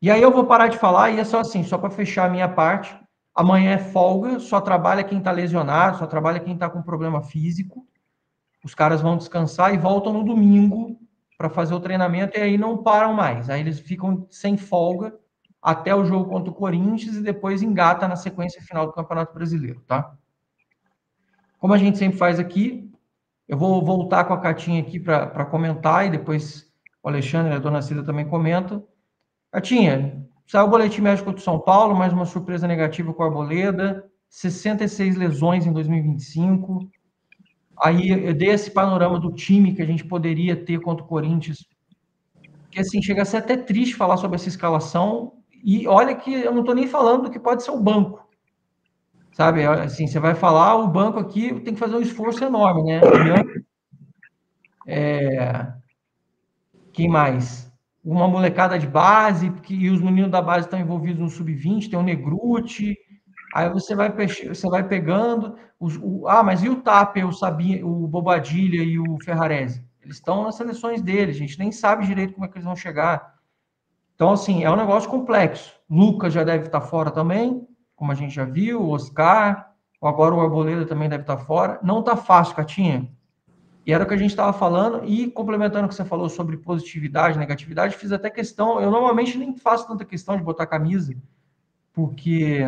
E aí eu vou parar de falar e é só assim, só para fechar a minha parte. Amanhã é folga, só trabalha quem está lesionado, só trabalha quem está com problema físico. Os caras vão descansar e voltam no domingo para fazer o treinamento e aí não param mais. Aí eles ficam sem folga até o jogo contra o Corinthians e depois engata na sequência final do Campeonato Brasileiro, tá? Como a gente sempre faz aqui, eu vou voltar com a Catinha aqui para comentar e depois o Alexandre e a Dona Cida também comentam. Catinha, saiu o boletim médico de São Paulo, mais uma surpresa negativa com a Arboleda, 66 lesões em 2025. Aí eu dei esse panorama do time que a gente poderia ter contra o Corinthians, que assim, chega a ser até triste falar sobre essa escalação, e olha que eu não estou nem falando do que pode ser o banco, sabe? Assim, você vai falar, o banco aqui tem que fazer um esforço enorme, né? Quem mais? Uma molecada de base, e os meninos da base estão envolvidos no sub-20, tem o Negruti, aí você vai pegando, mas e o Tapia, o Sabino, o Bobadilha e o Ferrarese? Eles estão nas seleções deles, a gente nem sabe direito como é que eles vão chegar. Então, assim, é um negócio complexo. Lucas já deve estar fora também, como a gente já viu, o Oscar, agora o Arboleda também deve estar fora. Não está fácil, Catinha. E era o que a gente estava falando, e complementando o que você falou sobre positividade, negatividade, fiz até questão, eu normalmente nem faço tanta questão de botar camisa, porque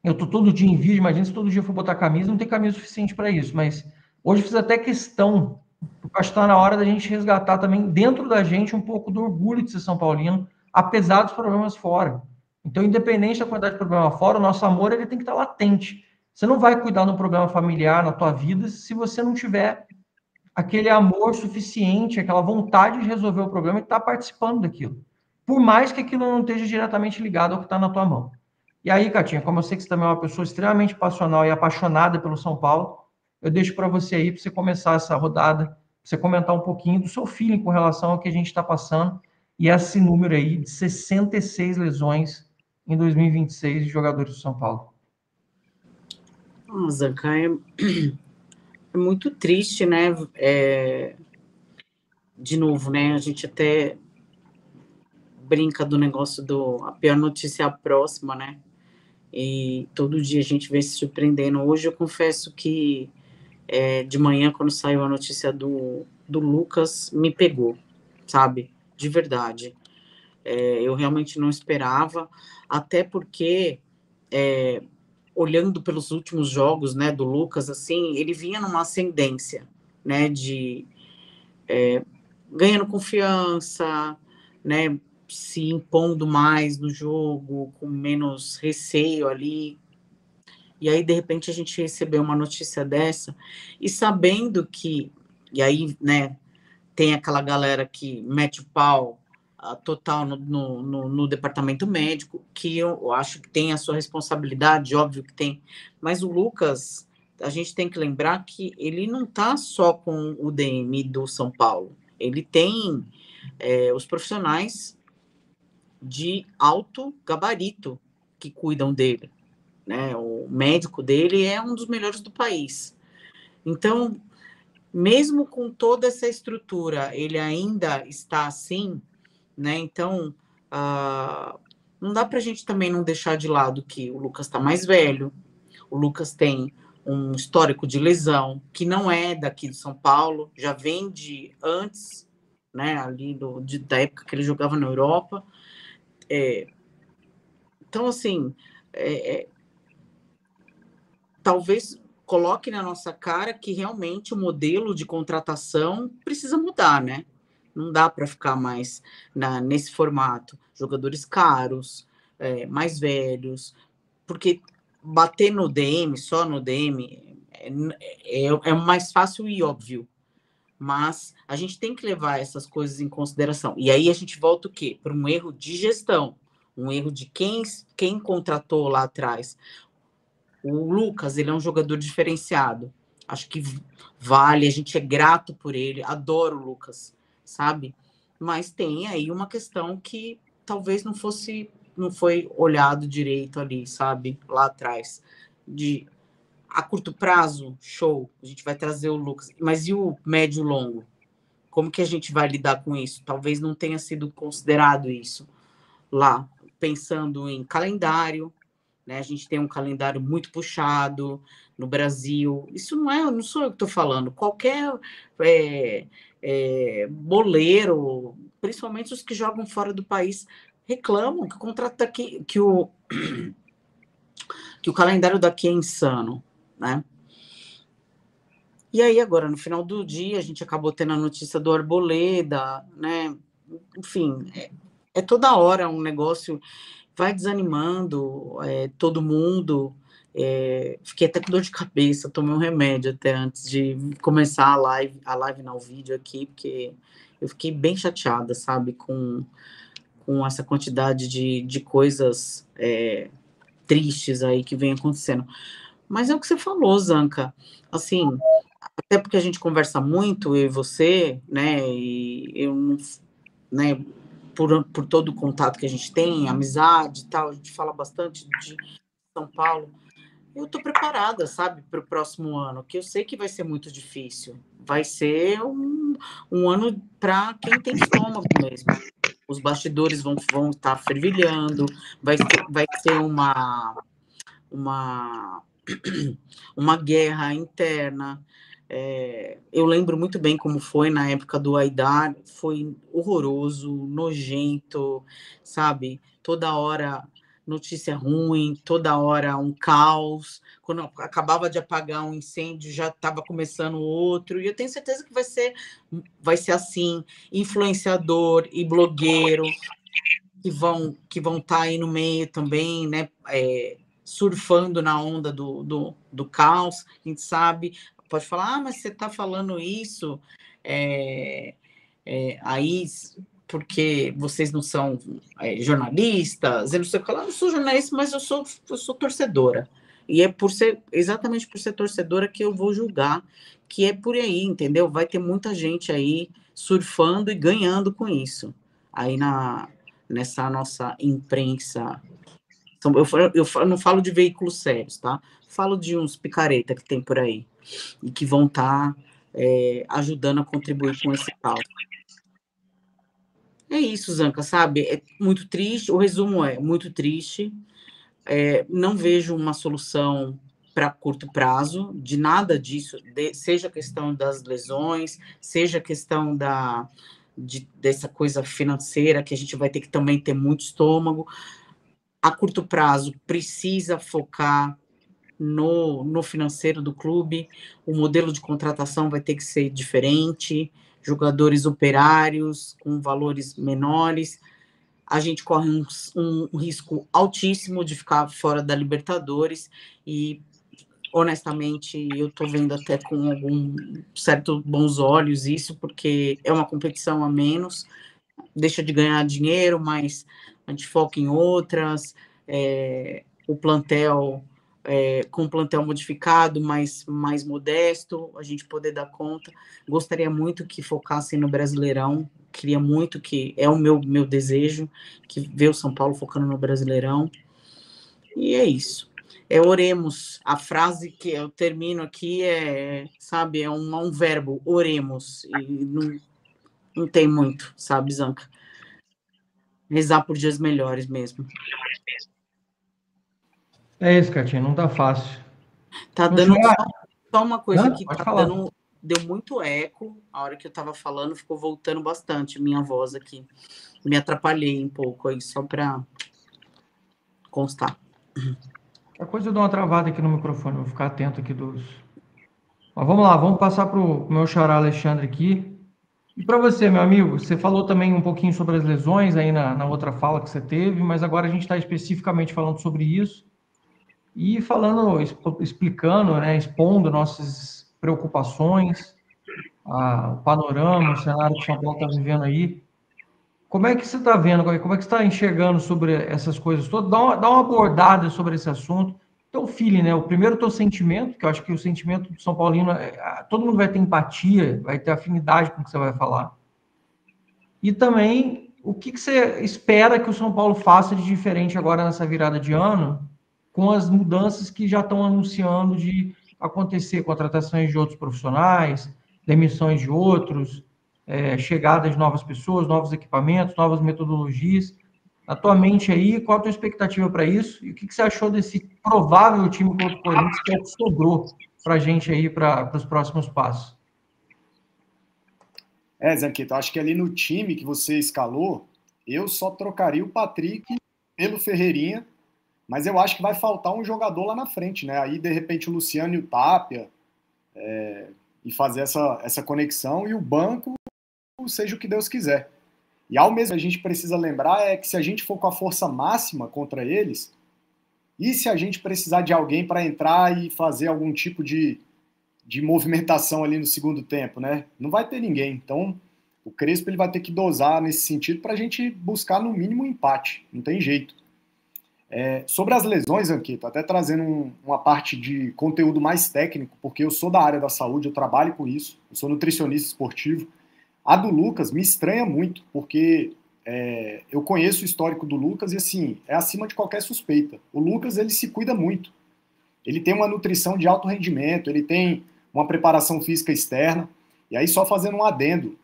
eu tô todo dia em vídeo, imagina se todo dia eu for botar camisa, não tem camisa suficiente para isso, mas hoje fiz até questão, porque acho que está na hora da gente resgatar também dentro da gente um pouco do orgulho de ser São Paulino, apesar dos problemas fora. Então, independente da quantidade de problema fora, o nosso amor ele tem que estar latente. Você não vai cuidar de um problema familiar na tua vida se você não tiver aquele amor suficiente, aquela vontade de resolver o problema e estar participando daquilo. Por mais que aquilo não esteja diretamente ligado ao que está na tua mão. E aí, Catinha, como eu sei que você também é uma pessoa extremamente passional e apaixonada pelo São Paulo, eu deixo para você aí, para você começar essa rodada, para você comentar um pouquinho do seu feeling com relação ao que a gente está passando e esse número aí de 66 lesões em 2026 de jogadores do São Paulo. Zanca, é muito triste, né? De novo, né? A gente até brinca do negócio a pior notícia é a próxima, né? E todo dia a gente vem se surpreendendo. Hoje eu confesso que de manhã, quando saiu a notícia do Lucas, me pegou, sabe? De verdade. Eu realmente não esperava, até porque olhando pelos últimos jogos, né, do Lucas, assim, ele vinha numa ascendência, né, de ganhando confiança, né, se impondo mais no jogo, com menos receio ali. E aí, de repente, a gente recebeu uma notícia dessa, e sabendo que, e aí, né, tem aquela galera que mete o pau total no departamento médico, que eu acho que tem a sua responsabilidade, óbvio que tem, mas o Lucas, a gente tem que lembrar que ele não está só com o DM do São Paulo, ele tem os profissionais de alto gabarito que cuidam dele, né? O médico dele é um dos melhores do país. Então, mesmo com toda essa estrutura, ele ainda está assim, né? Então, não dá para a gente também não deixar de lado que o Lucas está mais velho, o Lucas tem um histórico de lesão, que não é daqui de São Paulo, já vem de antes, né? Ali da época que ele jogava na Europa. Então, assim, talvez coloque na nossa cara que realmente o modelo de contratação precisa mudar, né? Não dá para ficar mais nesse formato. Jogadores caros, mais velhos, porque bater no DM, só no DM, é mais fácil e óbvio. Mas a gente tem que levar essas coisas em consideração. E aí a gente volta o quê? Para um erro de gestão, um erro de quem contratou lá atrás. O Lucas, ele é um jogador diferenciado. Acho que vale, a gente é grato por ele, adoro o Lucas, sabe? Mas tem aí uma questão que talvez não foi olhado direito ali, sabe? Lá atrás. A curto prazo, show, a gente vai trazer o Lucas. Mas e o médio e longo? Como que a gente vai lidar com isso? Talvez não tenha sido considerado isso lá, pensando em calendário, né? A gente tem um calendário muito puxado no Brasil. Isso não sou eu que estou falando. Qualquer boleiro, principalmente os que jogam fora do país, reclamam que o contrato daqui, que o calendário daqui é insano, né? E aí, agora, no final do dia, a gente acabou tendo a notícia do Arboleda, né? Enfim, toda hora um negócio vai desanimando todo mundo. Fiquei até com dor de cabeça, tomei um remédio até antes de começar a live não, o vídeo aqui, porque eu fiquei bem chateada, sabe, com essa quantidade de coisas tristes aí que vem acontecendo. Mas é o que você falou, Zanca, assim, até porque a gente conversa muito, eu e você, né, e eu não, né, por todo o contato que a gente tem, amizade e tal, a gente fala bastante de São Paulo. Eu estou preparada, sabe, para o próximo ano, que eu sei que vai ser muito difícil. Vai ser um ano para quem tem estômago mesmo. Os bastidores vão estar fervilhando, vai ser uma guerra interna. Eu lembro muito bem como foi na época do Aidar, foi horroroso, nojento, sabe? Toda hora notícia ruim, toda hora um caos. Quando acabava de apagar um incêndio, já estava começando outro. E eu tenho certeza que vai ser assim, influenciador e blogueiro que vão estar aí no meio também, né? Surfando na onda do caos, a gente sabe, pode falar, mas você está falando isso aí porque vocês não são jornalistas, eu não sei o que lá, eu não sou jornalista, mas eu sou torcedora, e é exatamente por ser torcedora que eu vou julgar, que é por aí, entendeu? Vai ter muita gente aí surfando e ganhando com isso, aí nessa nossa imprensa. Eu não falo de veículos sérios, tá? Falo de uns picareta que tem por aí e que vão estar ajudando a contribuir com esse caos. É isso, Zanca, sabe? É muito triste, o resumo é muito triste. Não vejo uma solução para curto prazo de nada disso, seja a questão das lesões, seja a questão dessa coisa financeira, que a gente vai ter que também ter muito estômago. A curto prazo, precisa focar no financeiro do clube, o modelo de contratação vai ter que ser diferente, jogadores operários com valores menores. a gente corre um risco altíssimo de ficar fora da Libertadores e, honestamente, eu estou vendo até com algum certo bons olhos isso, porque é uma competição a menos, deixa de ganhar dinheiro, mas a gente foca em outras, o plantel, com o plantel modificado, mas mais modesto, a gente poder dar conta. Gostaria muito que focassem no Brasileirão, queria muito que, é o meu desejo, que ver o São Paulo focando no Brasileirão, e é isso. Oremos, a frase que eu termino aqui sabe, é um verbo, oremos, e não tem muito, sabe, Zanca? Rezar por dias melhores mesmo. É isso, Catinha, não tá fácil. Tá Meu dando xará, só uma coisa que pode tá falar. deu muito eco, a hora que eu tava falando, ficou voltando bastante minha voz aqui. Me atrapalhei um pouco aí, só para constar. A coisa eu dou uma travada aqui no microfone, vou ficar atento aqui dos. Mas vamos lá, vamos passar para o meu xará Alexandre aqui. E para você, meu amigo, você falou também um pouquinho sobre as lesões aí na outra fala que você teve, mas agora a gente está especificamente falando sobre isso e falando, explicando, né, expondo nossas preocupações, o panorama, o cenário que o São Paulo está vivendo aí. Como é que você está vendo, como é que você está enxergando sobre essas coisas todas? Dá uma abordada sobre esse assunto. Teu feeling, né? O primeiro, teu sentimento, que eu acho que o sentimento do São Paulino, todo mundo vai ter empatia, vai ter afinidade com o que você vai falar. E também, o que você espera que o São Paulo faça de diferente agora nessa virada de ano, com as mudanças que já estão anunciando de acontecer, contratações de outros profissionais, demissões de outros, chegada de novas pessoas, novos equipamentos, novas metodologias. Na tua mente aí, qual a tua expectativa para isso? E o que você achou desse provável time contra o Corinthians, que é o que sobrou para a gente aí para os próximos passos? Zanqueta, acho que ali no time que você escalou, eu só trocaria o Patrick pelo Ferreirinha, mas eu acho que vai faltar um jogador lá na frente, né? Aí, de repente, o Luciano e o Tapia, e fazer essa conexão, e o banco seja o que Deus quiser. E ao mesmo tempo, a gente precisa lembrar que se a gente for com a força máxima contra eles, e se a gente precisar de alguém para entrar e fazer algum tipo de movimentação ali no segundo tempo, né? Não vai ter ninguém. Então, o Crespo ele vai ter que dosar nesse sentido para a gente buscar no mínimo um empate. Não tem jeito. Sobre as lesões, Anqueta, até trazendo uma parte de conteúdo mais técnico, porque eu sou da área da saúde, eu trabalho com isso, eu sou nutricionista esportivo. A do Lucas me estranha muito, porque eu conheço o histórico do Lucas e, assim, é acima de qualquer suspeita. O Lucas, ele se cuida muito. Ele tem uma nutrição de alto rendimento, ele tem uma preparação física externa. E aí, só fazendo um adendo,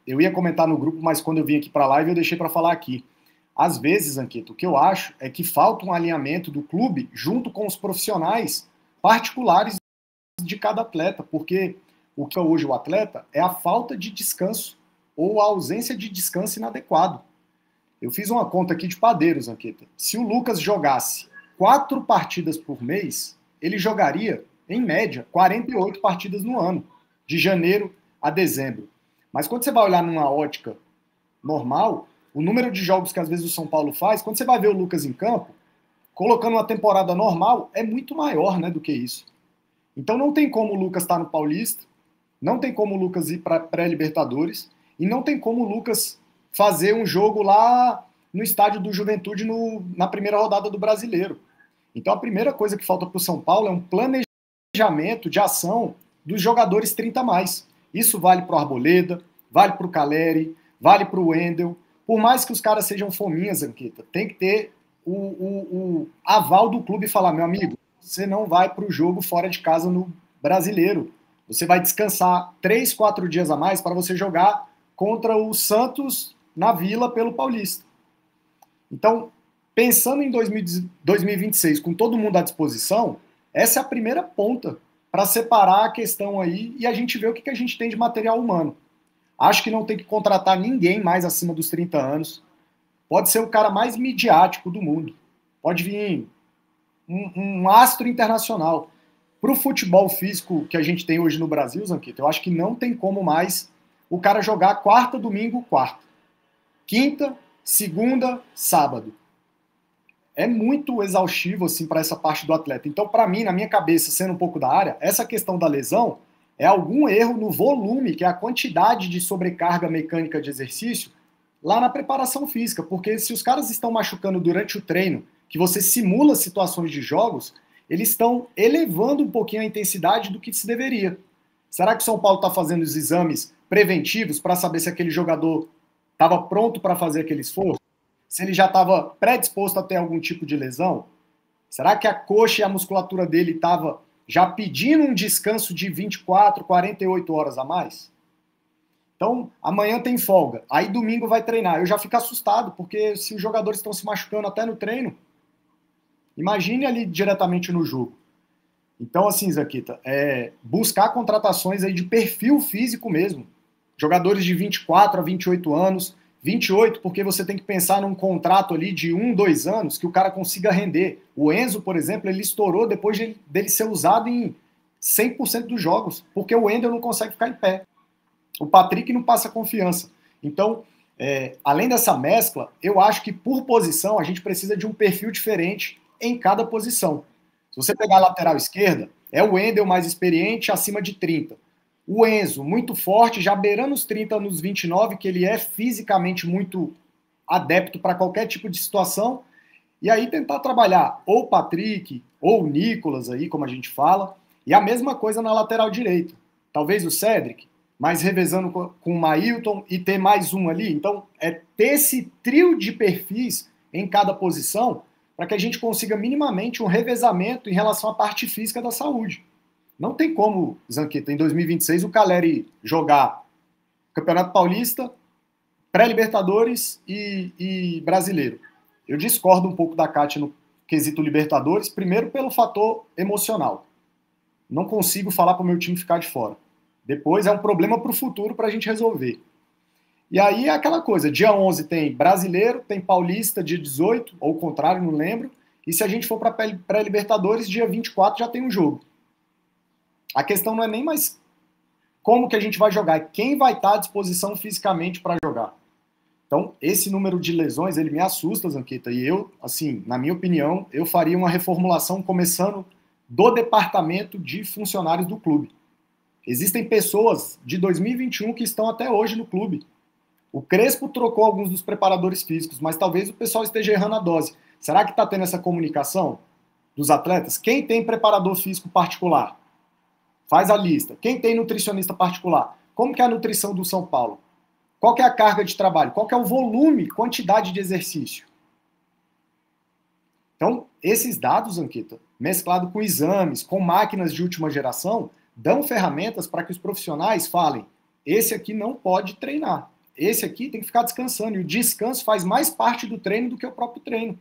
eu ia comentar no grupo, mas quando eu vim aqui para a live, eu deixei para falar aqui. Às vezes, Anqueta, o que eu acho é que falta um alinhamento do clube junto com os profissionais particulares de cada atleta, porque o que é hoje o atleta é a falta de descanso ou a ausência de descanso inadequado. Eu fiz uma conta aqui de padeiros, Anqueta. Se o Lucas jogasse 4 partidas por mês, ele jogaria, em média, 48 partidas no ano, de janeiro a dezembro. Mas quando você vai olhar numa ótica normal, o número de jogos que às vezes o São Paulo faz, quando você vai ver o Lucas em campo, colocando uma temporada normal, é muito maior, né, do que isso. Então não tem como o Lucas estar no Paulista, não tem como o Lucas ir para pré-Libertadores, e não tem como o Lucas fazer um jogo lá no estádio do Juventude na primeira rodada do Brasileiro. Então a primeira coisa que falta para o São Paulo é um planejamento de ação dos jogadores 30+. Isso vale para o Arboleda, vale para o Caleri, vale para o Wendel. Por mais que os caras sejam fominhas, Anqueta, tem que ter o aval do clube e falar, meu amigo, você não vai para o jogo fora de casa no Brasileiro. Você vai descansar 3, 4 dias a mais para você jogar contra o Santos na Vila pelo Paulista. Então, pensando em 2026, com todo mundo à disposição, essa é a primeira ponta para separar a questão aí e a gente ver o que a gente tem de material humano. Acho que não tem que contratar ninguém mais acima dos 30 anos. Pode ser o cara mais midiático do mundo. Pode vir um astro internacional. Para o futebol físico que a gente tem hoje no Brasil, Zanqueta, eu acho que não tem como mais o cara jogar quarta, domingo, quarta. Quinta, segunda, sábado. É muito exaustivo assim para essa parte do atleta. Então, para mim, na minha cabeça, sendo um pouco da área, essa questão da lesão é algum erro no volume, que é a quantidade de sobrecarga mecânica de exercício, lá na preparação física. Porque se os caras estão machucando durante o treino, que você simula situações de jogos, eles estão elevando um pouquinho a intensidade do que se deveria. Será que o São Paulo está fazendo os exames preventivos para saber se aquele jogador estava pronto para fazer aquele esforço? Se ele já estava predisposto a ter algum tipo de lesão? Será que a coxa e a musculatura dele estava já pedindo um descanso de 24, 48 horas a mais? Então, amanhã tem folga, aí domingo vai treinar. Eu já fico assustado, porque se os jogadores estão se machucando até no treino, imagine ali diretamente no jogo. Então, assim, Zanquita, buscar contratações aí de perfil físico mesmo. Jogadores de 24 a 28 anos, 28, porque você tem que pensar num contrato ali de 1, 2 anos que o cara consiga render. O Enzo, por exemplo, ele estourou depois dele ser usado em 100% dos jogos, porque o Wendel não consegue ficar em pé. O Patrick não passa confiança. Então, além dessa mescla, eu acho que por posição a gente precisa de um perfil diferente em cada posição. Se você pegar a lateral esquerda, é o Wendel mais experiente, acima de 30. O Enzo, muito forte, já beirando os 30, nos 29, que ele é fisicamente muito adepto para qualquer tipo de situação. E aí tentar trabalhar ou o Patrick, ou o Nicolas, aí, como a gente fala. E a mesma coisa na lateral direita. Talvez o Cedric, mas revezando com o Mailton e ter mais um ali. Então, ter esse trio de perfis em cada posição para que a gente consiga minimamente um revezamento em relação à parte física da saúde. Não tem como, Zanqueta, em 2026 o Caleri jogar Campeonato Paulista, pré-Libertadores e Brasileiro. Eu discordo um pouco da Kátia no quesito Libertadores, primeiro pelo fator emocional. Não consigo falar para o meu time ficar de fora. Depois é um problema para o futuro para a gente resolver. E aí é aquela coisa, dia 11 tem Brasileiro, tem Paulista dia 18, ou o contrário, não lembro, e se a gente for para pré-Libertadores, dia 24 já tem um jogo. A questão não é nem mais como que a gente vai jogar, é quem vai estar à disposição fisicamente para jogar. Então, esse número de lesões, ele me assusta, Zanqueta, e eu, assim, na minha opinião, eu faria uma reformulação começando do departamento de funcionários do clube. Existem pessoas de 2021 que estão até hoje no clube. O Crespo trocou alguns dos preparadores físicos, mas talvez o pessoal esteja errando a dose. Será que está tendo essa comunicação dos atletas? Quem tem preparador físico particular? Faz a lista. Quem tem nutricionista particular? Como que é a nutrição do São Paulo? Qual que é a carga de trabalho? Qual que é o volume, quantidade de exercício? Então, esses dados, Anquita, mesclado com exames, com máquinas de última geração, dão ferramentas para que os profissionais falem, esse aqui não pode treinar, esse aqui tem que ficar descansando, e o descanso faz mais parte do treino do que o próprio treino.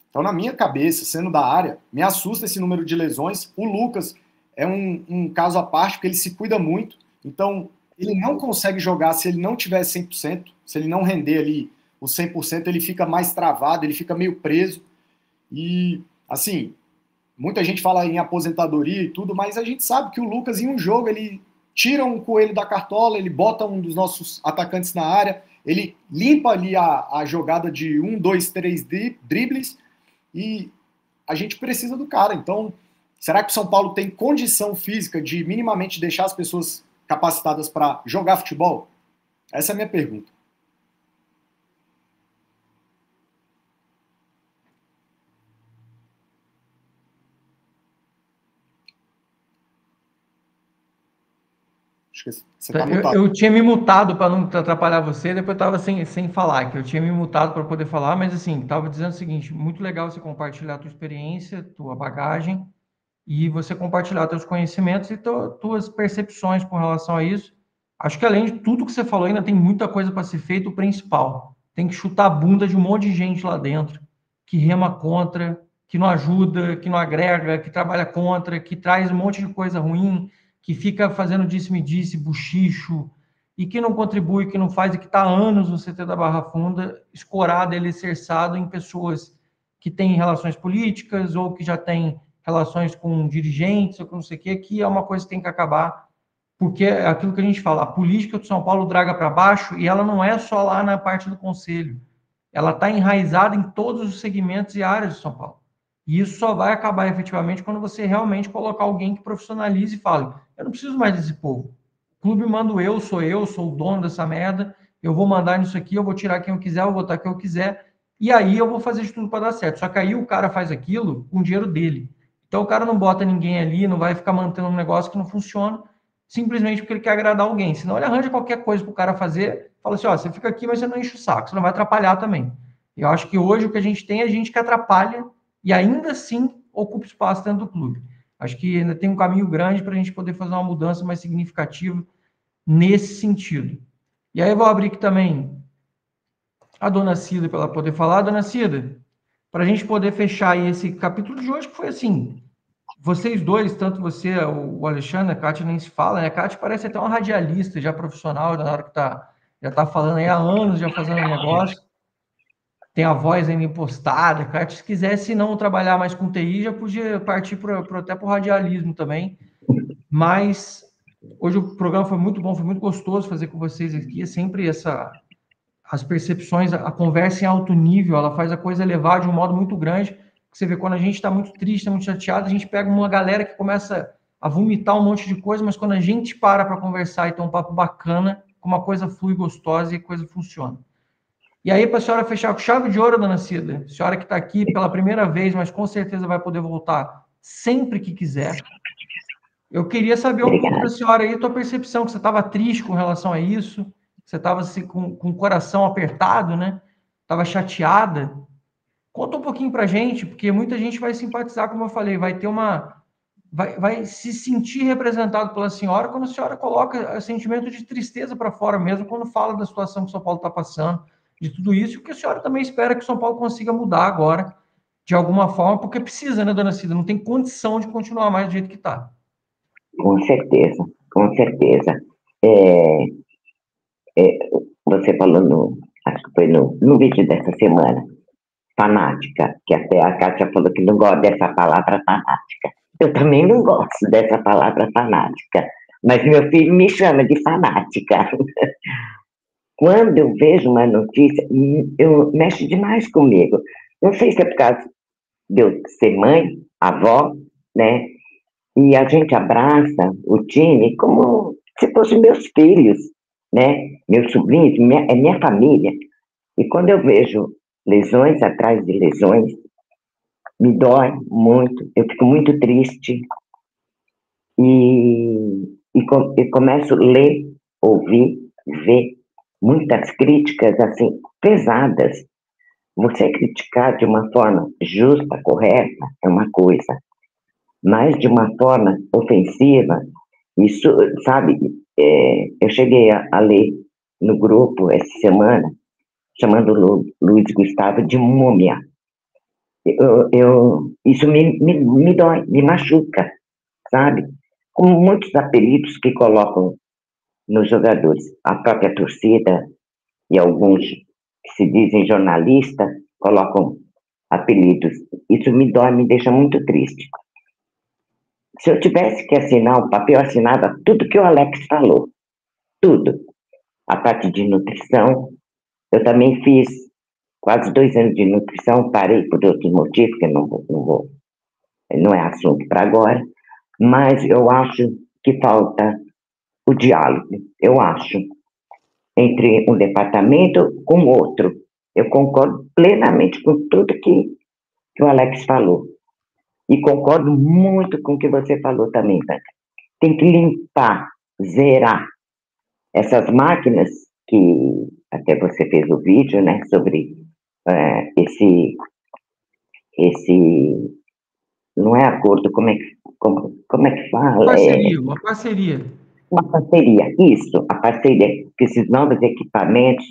Então, na minha cabeça, sendo da área, me assusta esse número de lesões. O Lucas é um caso à parte, porque ele se cuida muito. Então, ele não consegue jogar se ele não tiver 100%. Se ele não render ali o 100%, ele fica mais travado, ele fica meio preso. E, assim, muita gente fala em aposentadoria e tudo, mas a gente sabe que o Lucas, em um jogo, ele tira um coelho da cartola, ele bota um dos nossos atacantes na área, ele limpa ali a jogada de 1, 2, 3 dribles, e a gente precisa do cara. Então, será que o São Paulo tem condição física de minimamente deixar as pessoas capacitadas para jogar futebol? Essa é a minha pergunta. Acho que você tá mutado. Eu tinha me mutado para não atrapalhar você, depois eu estava sem falar, que eu tinha me mutado para poder falar, mas assim, estava dizendo o seguinte, muito legal você compartilhar a tua experiência, tua bagagem, e você compartilhar teus conhecimentos e tuas percepções com relação a isso. Acho que além de tudo que você falou, ainda tem muita coisa para ser feito, o principal. Tem que chutar a bunda de um monte de gente lá dentro, que rema contra, que não ajuda, que não agrega, que trabalha contra, que traz um monte de coisa ruim, que fica fazendo disse-me-disse, buchicho, e que não contribui, que não faz, e que está há anos no CT da Barra Funda, escorado, alicerçado em pessoas que têm relações políticas ou que já têm relações com dirigentes ou com não sei o quê, que é uma coisa que tem que acabar porque é aquilo que a gente fala, a política do São Paulo draga para baixo, e ela não é só lá na parte do conselho, ela está enraizada em todos os segmentos e áreas de São Paulo. E isso só vai acabar efetivamente quando você realmente colocar alguém que profissionalize e fale, eu não preciso mais desse povo. O clube mando eu, sou o dono dessa merda, eu vou mandar nisso aqui, eu vou tirar quem eu quiser, eu vou botar quem eu quiser, e aí eu vou fazer de tudo para dar certo. Só que aí o cara faz aquilo com o dinheiro dele. Então o cara não bota ninguém ali, não vai ficar mantendo um negócio que não funciona, simplesmente porque ele quer agradar alguém. Senão ele arranja qualquer coisa para o cara fazer, fala assim, ó, você fica aqui, mas você não enche o saco, você não vai atrapalhar também. Eu acho que hoje o que a gente tem é gente que atrapalha e ainda assim ocupa espaço dentro do clube. Acho que ainda tem um caminho grande para a gente poder fazer uma mudança mais significativa nesse sentido. E aí eu vou abrir aqui também a dona Cida para ela poder falar. Dona Cida, para a gente poder fechar aí esse capítulo de hoje, que foi assim, vocês dois, tanto você, o Alexandre, a Kátia nem se fala, né? A Kátia parece até uma radialista já profissional, na hora que já está falando aí há anos, já fazendo negócio, tem a voz ainda impostada. A Kátia, se quisesse não trabalhar mais com TI, já podia partir até para o radialismo também. Mas hoje o programa foi muito bom, foi muito gostoso fazer com vocês aqui. É sempre as percepções, a conversa em alto nível, ela faz a coisa levar de um modo muito grande. Você vê, quando a gente está muito triste, muito chateado, a gente pega uma galera que começa a vomitar um monte de coisa, mas quando a gente para conversar e ter um papo bacana, como a coisa flui gostosa e a coisa funciona. E aí, para a senhora fechar com chave de ouro, dona Cida, a senhora que está aqui pela primeira vez, mas com certeza vai poder voltar sempre que quiser. Eu queria saber um pouco da senhora aí, a tua percepção, que você estava triste com relação a isso, você estava assim, com o coração apertado, né? Estava chateada. Conta um pouquinho para a gente, porque muita gente vai simpatizar, como eu falei, vai se sentir representado pela senhora quando a senhora coloca o sentimento de tristeza para fora mesmo, quando fala da situação que o São Paulo está passando, de tudo isso, porque a senhora também espera que o São Paulo consiga mudar agora, de alguma forma, porque precisa, né, dona Cida? Não tem condição de continuar mais do jeito que está. Com certeza, com certeza. É, você falou, acho que foi no vídeo dessa semana, fanática, que até a Kátia falou que não gosta dessa palavra fanática. Eu também não gosto dessa palavra fanática, mas meu filho me chama de fanática. Quando eu vejo uma notícia, eu mexe demais comigo. Não sei se é por causa de eu ser mãe, avó, né? E a gente abraça o time como se fossem meus filhos, né? Meus sobrinhos, é minha família. E quando eu vejo lesões atrás de lesões, me dói muito, eu fico muito triste. E começo a ler, ouvir, ver muitas críticas, assim, pesadas. Você criticar de uma forma justa, correta, é uma coisa, mas de uma forma ofensiva, isso, sabe, eu cheguei a ler no grupo essa semana, chamando o Luiz Gustavo de múmia. Isso me dói, me machuca, sabe? Como muitos apelidos que colocam nos jogadores. A própria torcida e alguns que se dizem jornalistas colocam apelidos. Isso me dói, me deixa muito triste. Se eu tivesse que assinar o papel, eu assinava tudo que o Alex falou. Tudo. A parte de nutrição, eu também fiz quase 2 anos de nutrição, parei por outros motivos, que não é assunto para agora, mas eu acho que falta o diálogo, eu acho, entre um departamento com o outro. Eu concordo plenamente com tudo que o Alex falou. E concordo muito com o que você falou também, Tânia. Tem que limpar, zerar essas máquinas que até você fez o vídeo, né, sobre esse não é acordo, como é que fala? Uma parceria. Uma parceria, isso, a parceria com esses novos equipamentos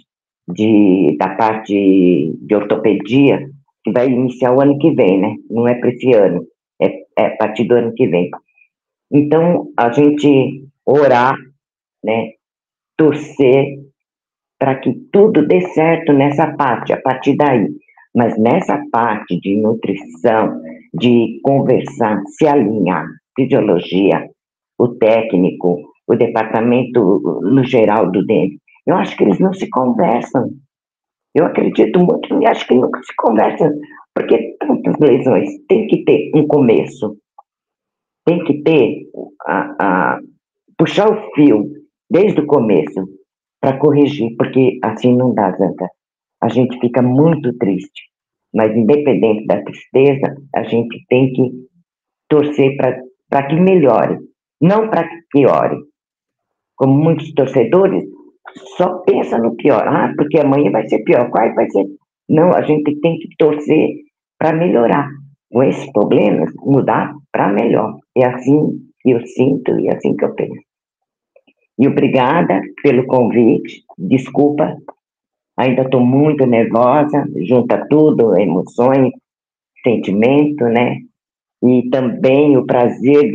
da parte de ortopedia, que vai iniciar o ano que vem, né? Não é para esse ano, é a partir do ano que vem. Então, a gente orar, né? Torcer para que tudo dê certo nessa parte, a partir daí. Mas nessa parte de nutrição, de conversar, se alinhar, fisiologia, o técnico, o departamento no geral do DEM. Eu acho que eles não se conversam. Eu acredito muito e acho que nunca se conversam, porque tantas lesões tem que ter um começo, tem que ter puxar o fio desde o começo para corrigir, porque assim não dá, Zanca. A gente fica muito triste, mas independente da tristeza, a gente tem que torcer para que melhore, não para que piore. Como muitos torcedores só pensam no pior. Ah, porque amanhã vai ser pior. Qual vai ser? Não, a gente tem que torcer para melhorar. Com esses problemas, mudar para melhor. É assim que eu sinto e é assim que eu penso. E obrigada pelo convite. Desculpa, ainda estou muito nervosa, junta tudo, emoções, sentimento, né? E também o prazer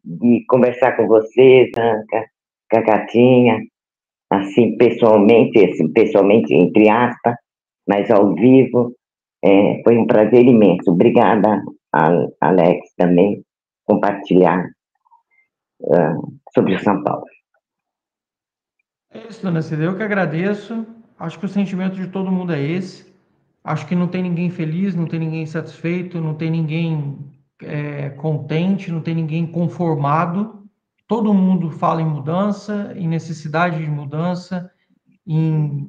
de conversar com você, Zanca, com a Gatinha, assim, pessoalmente entre aspas, mas ao vivo, foi um prazer imenso. Obrigada, Alex, também, compartilhar sobre o São Paulo. É isso, dona Cida, eu que agradeço. Acho que o sentimento de todo mundo é esse. Acho que não tem ninguém feliz, não tem ninguém satisfeito, não tem ninguém contente, não tem ninguém conformado. Todo mundo fala em mudança, em necessidade de mudança, em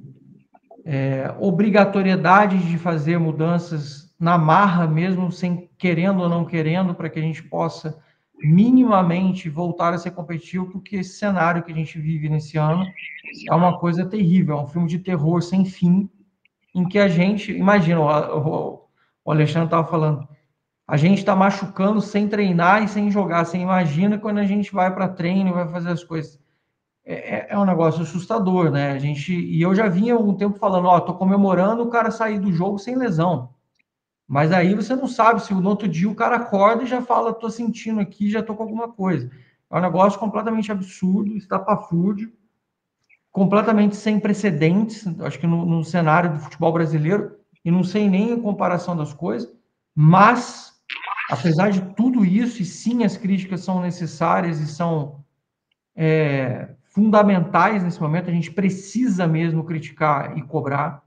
obrigatoriedade de fazer mudanças na marra mesmo, sem querendo ou não querendo, para que a gente possa minimamente voltar a ser competitivo, porque esse cenário que a gente vive nesse ano é uma coisa terrível, é um filme de terror sem fim, em que a gente, imagina, o Alexandre estava falando, a gente está machucando sem treinar e sem jogar, você imagina quando a gente vai para treino e vai fazer as coisas. É um negócio assustador, né? E eu já vinha há algum tempo falando, ó, tô comemorando o cara sair do jogo sem lesão. Mas aí você não sabe se no outro dia o cara acorda e já fala, tô sentindo aqui, já tô com alguma coisa. É um negócio completamente absurdo, estapafúrdio, completamente sem precedentes, acho que no cenário do futebol brasileiro, e não sei nem a comparação das coisas, mas, apesar de tudo isso, e sim, as críticas são necessárias e são fundamentais nesse momento, a gente precisa mesmo criticar e cobrar,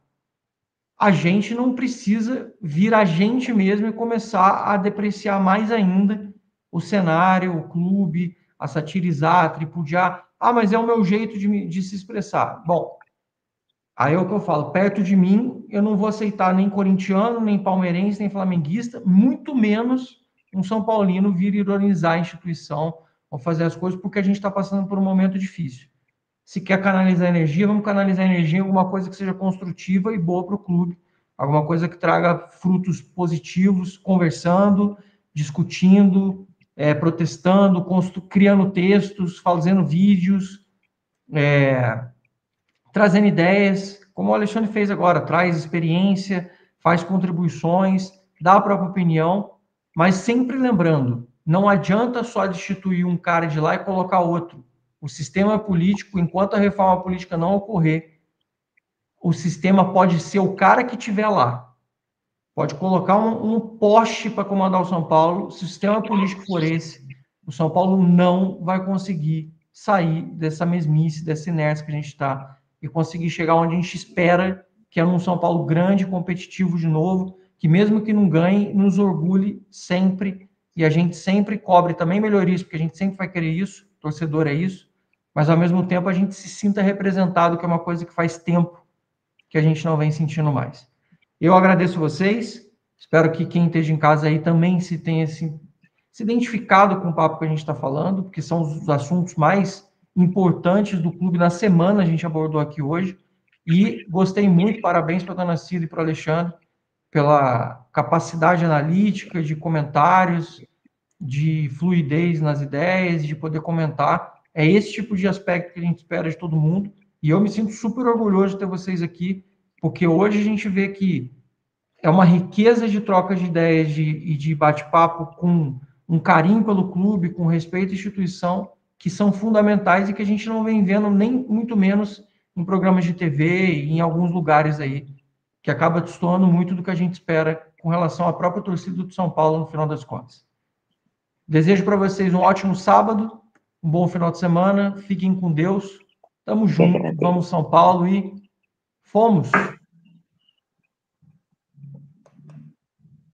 a gente não precisa vir a gente mesmo e começar a depreciar mais ainda o cenário, o clube, a satirizar, a tripudiar. Ah, mas é o meu jeito de se expressar. Bom, aí é o que eu falo, perto de mim, eu não vou aceitar nem corintiano, nem palmeirense, nem flamenguista, muito menos um São Paulino vir ironizar a instituição ou fazer as coisas, porque a gente está passando por um momento difícil. Se quer canalizar energia, vamos canalizar energia em alguma coisa que seja construtiva e boa para o clube, alguma coisa que traga frutos positivos, conversando, discutindo, protestando, criando textos, fazendo vídeos, trazendo ideias, como o Alexandre fez agora, traz experiência, faz contribuições, dá a própria opinião, mas sempre lembrando, não adianta só destituir um cara de lá e colocar outro. O sistema político, enquanto a reforma política não ocorrer, o sistema pode ser o cara que estiver lá. Pode colocar um poste para comandar o São Paulo. Se o sistema político for esse, o São Paulo não vai conseguir sair dessa mesmice, dessa inércia que a gente está e conseguir chegar onde a gente espera, que é um São Paulo grande, competitivo de novo, que mesmo que não ganhe, nos orgulhe sempre e a gente sempre cobre também melhorias, porque a gente sempre vai querer isso, torcedor é isso, mas ao mesmo tempo a gente se sinta representado, que é uma coisa que faz tempo que a gente não vem sentindo mais. Eu agradeço vocês, espero que quem esteja em casa aí também se tenha se identificado com o papo que a gente está falando, porque são os assuntos mais importantes do clube na semana, a gente abordou aqui hoje, e gostei muito, parabéns para a dona Cida e para o Alexandre, pela capacidade analítica, de comentários, de fluidez nas ideias, de poder comentar. É esse tipo de aspecto que a gente espera de todo mundo, e eu me sinto super orgulhoso de ter vocês aqui, porque hoje a gente vê que é uma riqueza de troca de ideias e de bate-papo com um carinho pelo clube, com respeito à instituição, que são fundamentais e que a gente não vem vendo nem muito menos em programas de TV e em alguns lugares aí, que acaba destoando muito do que a gente espera com relação à própria torcida do São Paulo no final das contas. Desejo para vocês um ótimo sábado Um bom final de semana. Fiquem com Deus. Tamo junto. Vamos, São Paulo, e fomos!